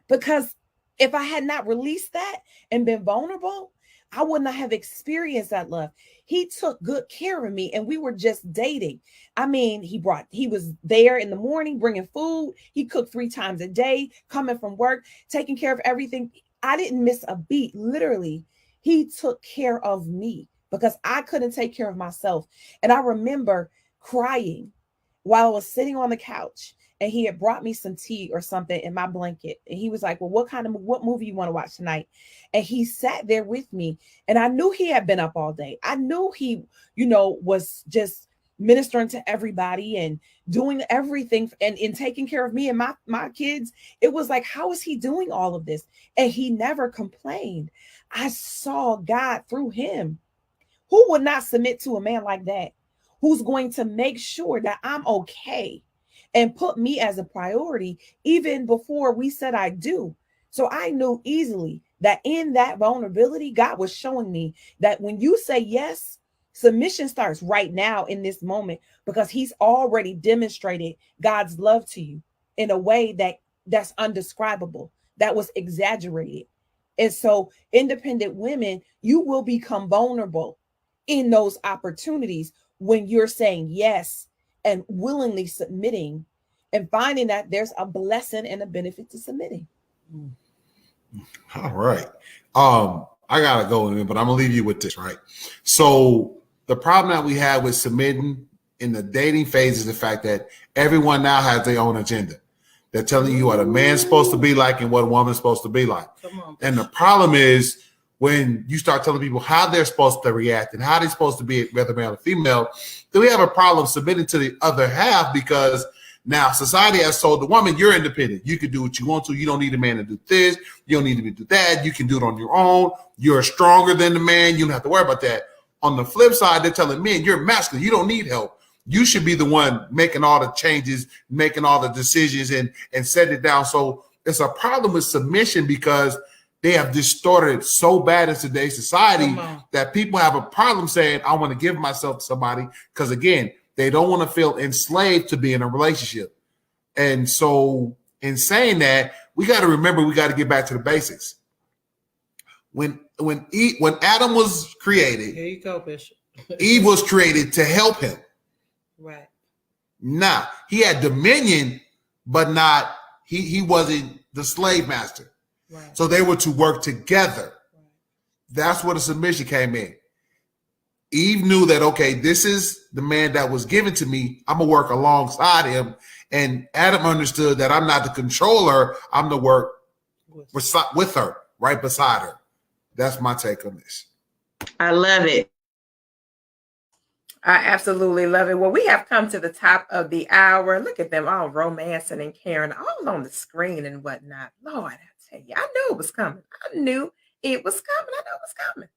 Because if I had not released that and been vulnerable, I would not have experienced that love. He took good care of me and we were just dating. I mean, he was there in the morning bringing food. He cooked 3 times a day, coming from work, taking care of everything. I didn't miss a beat. Literally, he took care of me because I couldn't take care of myself. And I remember crying while I was sitting on the couch, and he had brought me some tea or something in my blanket. And he was like, well, what movie you want to watch tonight? And he sat there with me, and I knew he had been up all day. I knew he, was just ministering to everybody and doing everything and taking care of me and my kids. It was like, how is he doing all of this? And he never complained. I saw God through him. Who would not submit to a man like that? Who's going to make sure that I'm okay and put me as a priority even before we said I do. So I knew easily that in that vulnerability, God was showing me that when you say yes, submission starts right now in this moment, because he's already demonstrated God's love to you in a way that's undescribable, that was exaggerated. And so independent women, you will become vulnerable in those opportunities when you're saying yes and willingly submitting and finding that there's a blessing and a benefit to submitting. All right. I gotta go in, but I'm gonna leave you with this, right? So the problem that we have with submitting in the dating phase is the fact that everyone now has their own agenda. They're telling you what a man's supposed to be like and what a woman's supposed to be like. Come on. And the problem is when you start telling people how they're supposed to react and how they're supposed to be, whether male or female, then we have a problem submitting to the other half, because now society has told the woman, you're independent. You can do what you want to. You don't need a man to do this. You don't need to do that. You can do it on your own. You're stronger than the man. You don't have to worry about that. On the flip side, they're telling men, you're masculine. You don't need help. You should be the one making all the changes, making all the decisions and setting it down. So it's a problem with submission because they have distorted it so bad in today's society that people have a problem saying, I want to give myself to somebody, because, again, they don't want to feel enslaved to be in a relationship. And so in saying that, we got to remember, we got to get back to the basics. When Adam was created, here you go, Bishop. Eve was created to help him. Right. Now, he had dominion, but not, he wasn't the slave master. Right. So they were to work together. Right. That's where the submission came in. Eve knew that, okay, this is the man that was given to me. I'm going to work alongside him. And Adam understood that I'm not the controller. I'm the work with her, right beside her. That's my take on this. I love it. I absolutely love it. Well, we have come to the top of the hour. Look at them all romancing and caring all on the screen and whatnot. Lord, I tell you, I knew it was coming. I knew it was coming.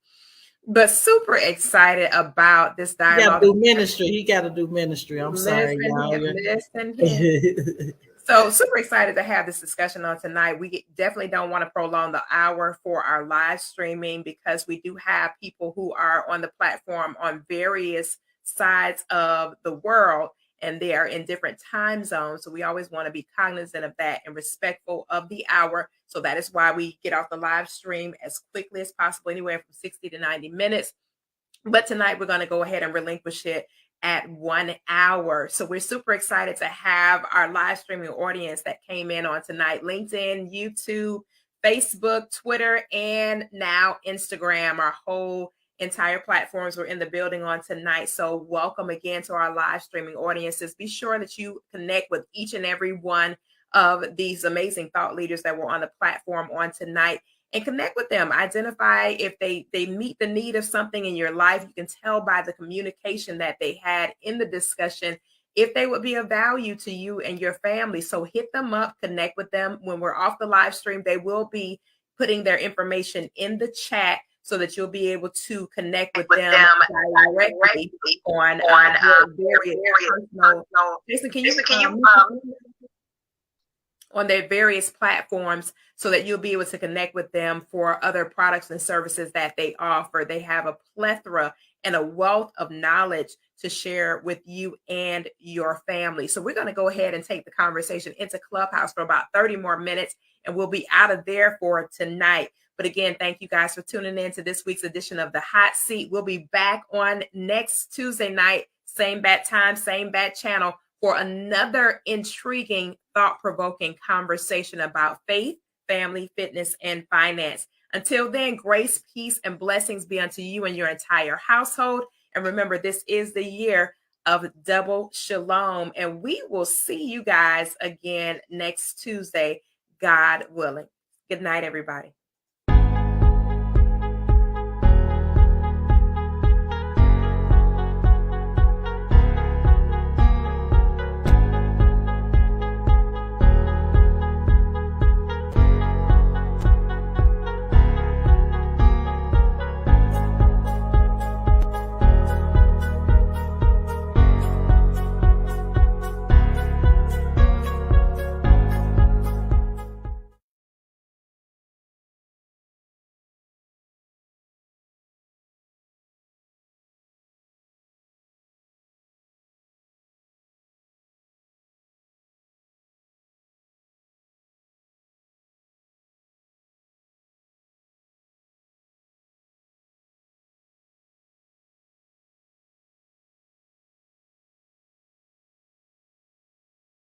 But super excited about this dialogue. You got to do ministry. He got to do ministry. I'm sorry, y'all. Listen here. So super excited to have this discussion on tonight. We definitely don't want to prolong the hour for our live streaming, because we do have people who are on the platform on various sides of the world, and they are in different time zones. So we always want to be cognizant of that and respectful of the hour. So that is why we get off the live stream as quickly as possible, anywhere from 60 to 90 minutes. But tonight we're going to go ahead and relinquish it at 1 hour. So we're super excited to have our live streaming audience that came in on tonight. LinkedIn, YouTube, Facebook, Twitter, and now Instagram. Our whole entire platforms were in the building on tonight. So welcome again to our live streaming audiences. Be sure that you connect with each and every one of these amazing thought leaders that were on the platform on tonight, and connect with them. Identify if they meet the need of something in your life. You can tell by the communication that they had in the discussion if they would be of value to you and your family. So hit them up, connect with them. When we're off the live stream, they will be putting their information in the chat so that you'll be able to connect with them directly on various personal. Jason, can you on their various platforms so that you'll be able to connect with them for other products and services that they offer. They have a plethora and a wealth of knowledge to share with you and your family. So we're going to go ahead and take the conversation into Clubhouse for about 30 more minutes, and we'll be out of there for tonight. But again, thank you guys for tuning in to this week's edition of The Hot Seat. We'll be back on next Tuesday night, same bat time, same bat channel, for another intriguing, thought-provoking conversation about faith, family, fitness, and finance. Until then, grace, peace, and blessings be unto you and your entire household. And remember, this is the year of double shalom. And we will see you guys again next Tuesday, God willing. Good night, everybody.